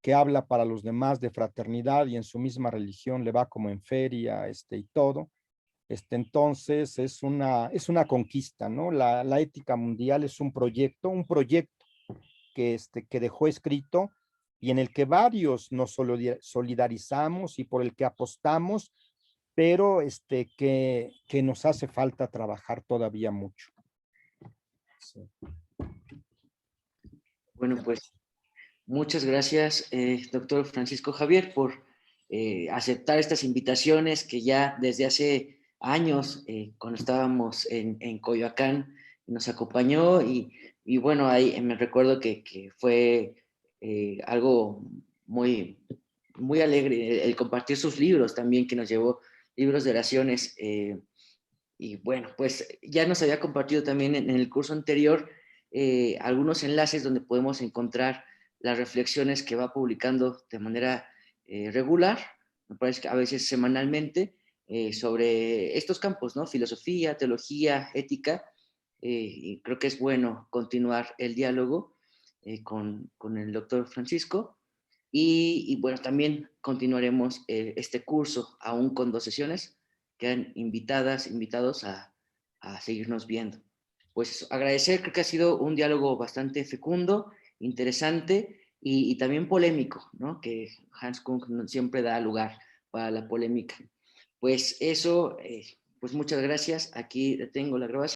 que habla para los demás de fraternidad y en su misma religión le va como en feria, y todo. Entonces es una conquista, ¿no? La ética mundial es un proyecto que dejó escrito y en el que varios nos solidarizamos y por el que apostamos, pero que nos hace falta trabajar todavía mucho. Sí. Bueno, pues muchas gracias, doctor Francisco Javier, por aceptar estas invitaciones que ya desde hace años, cuando estábamos en Coyoacán, nos acompañó y bueno, ahí me recuerdo que fue algo muy, muy alegre el compartir sus libros también, que nos llevó libros de oraciones. Y bueno, pues ya nos había compartido también en el curso anterior algunos enlaces donde podemos encontrar las reflexiones que va publicando de manera regular, me parece que a veces semanalmente, sobre estos campos, ¿no? Filosofía, teología, ética, y creo que es bueno continuar el diálogo con el doctor Francisco. Y bueno, también continuaremos este curso aún con 2 sesiones. Quedan invitados a seguirnos viendo. Pues agradecer, creo que ha sido un diálogo bastante fecundo, interesante y también polémico, ¿no? Que Hans Kung siempre da lugar para la polémica. Pues eso, pues muchas gracias. Aquí tengo la grabación.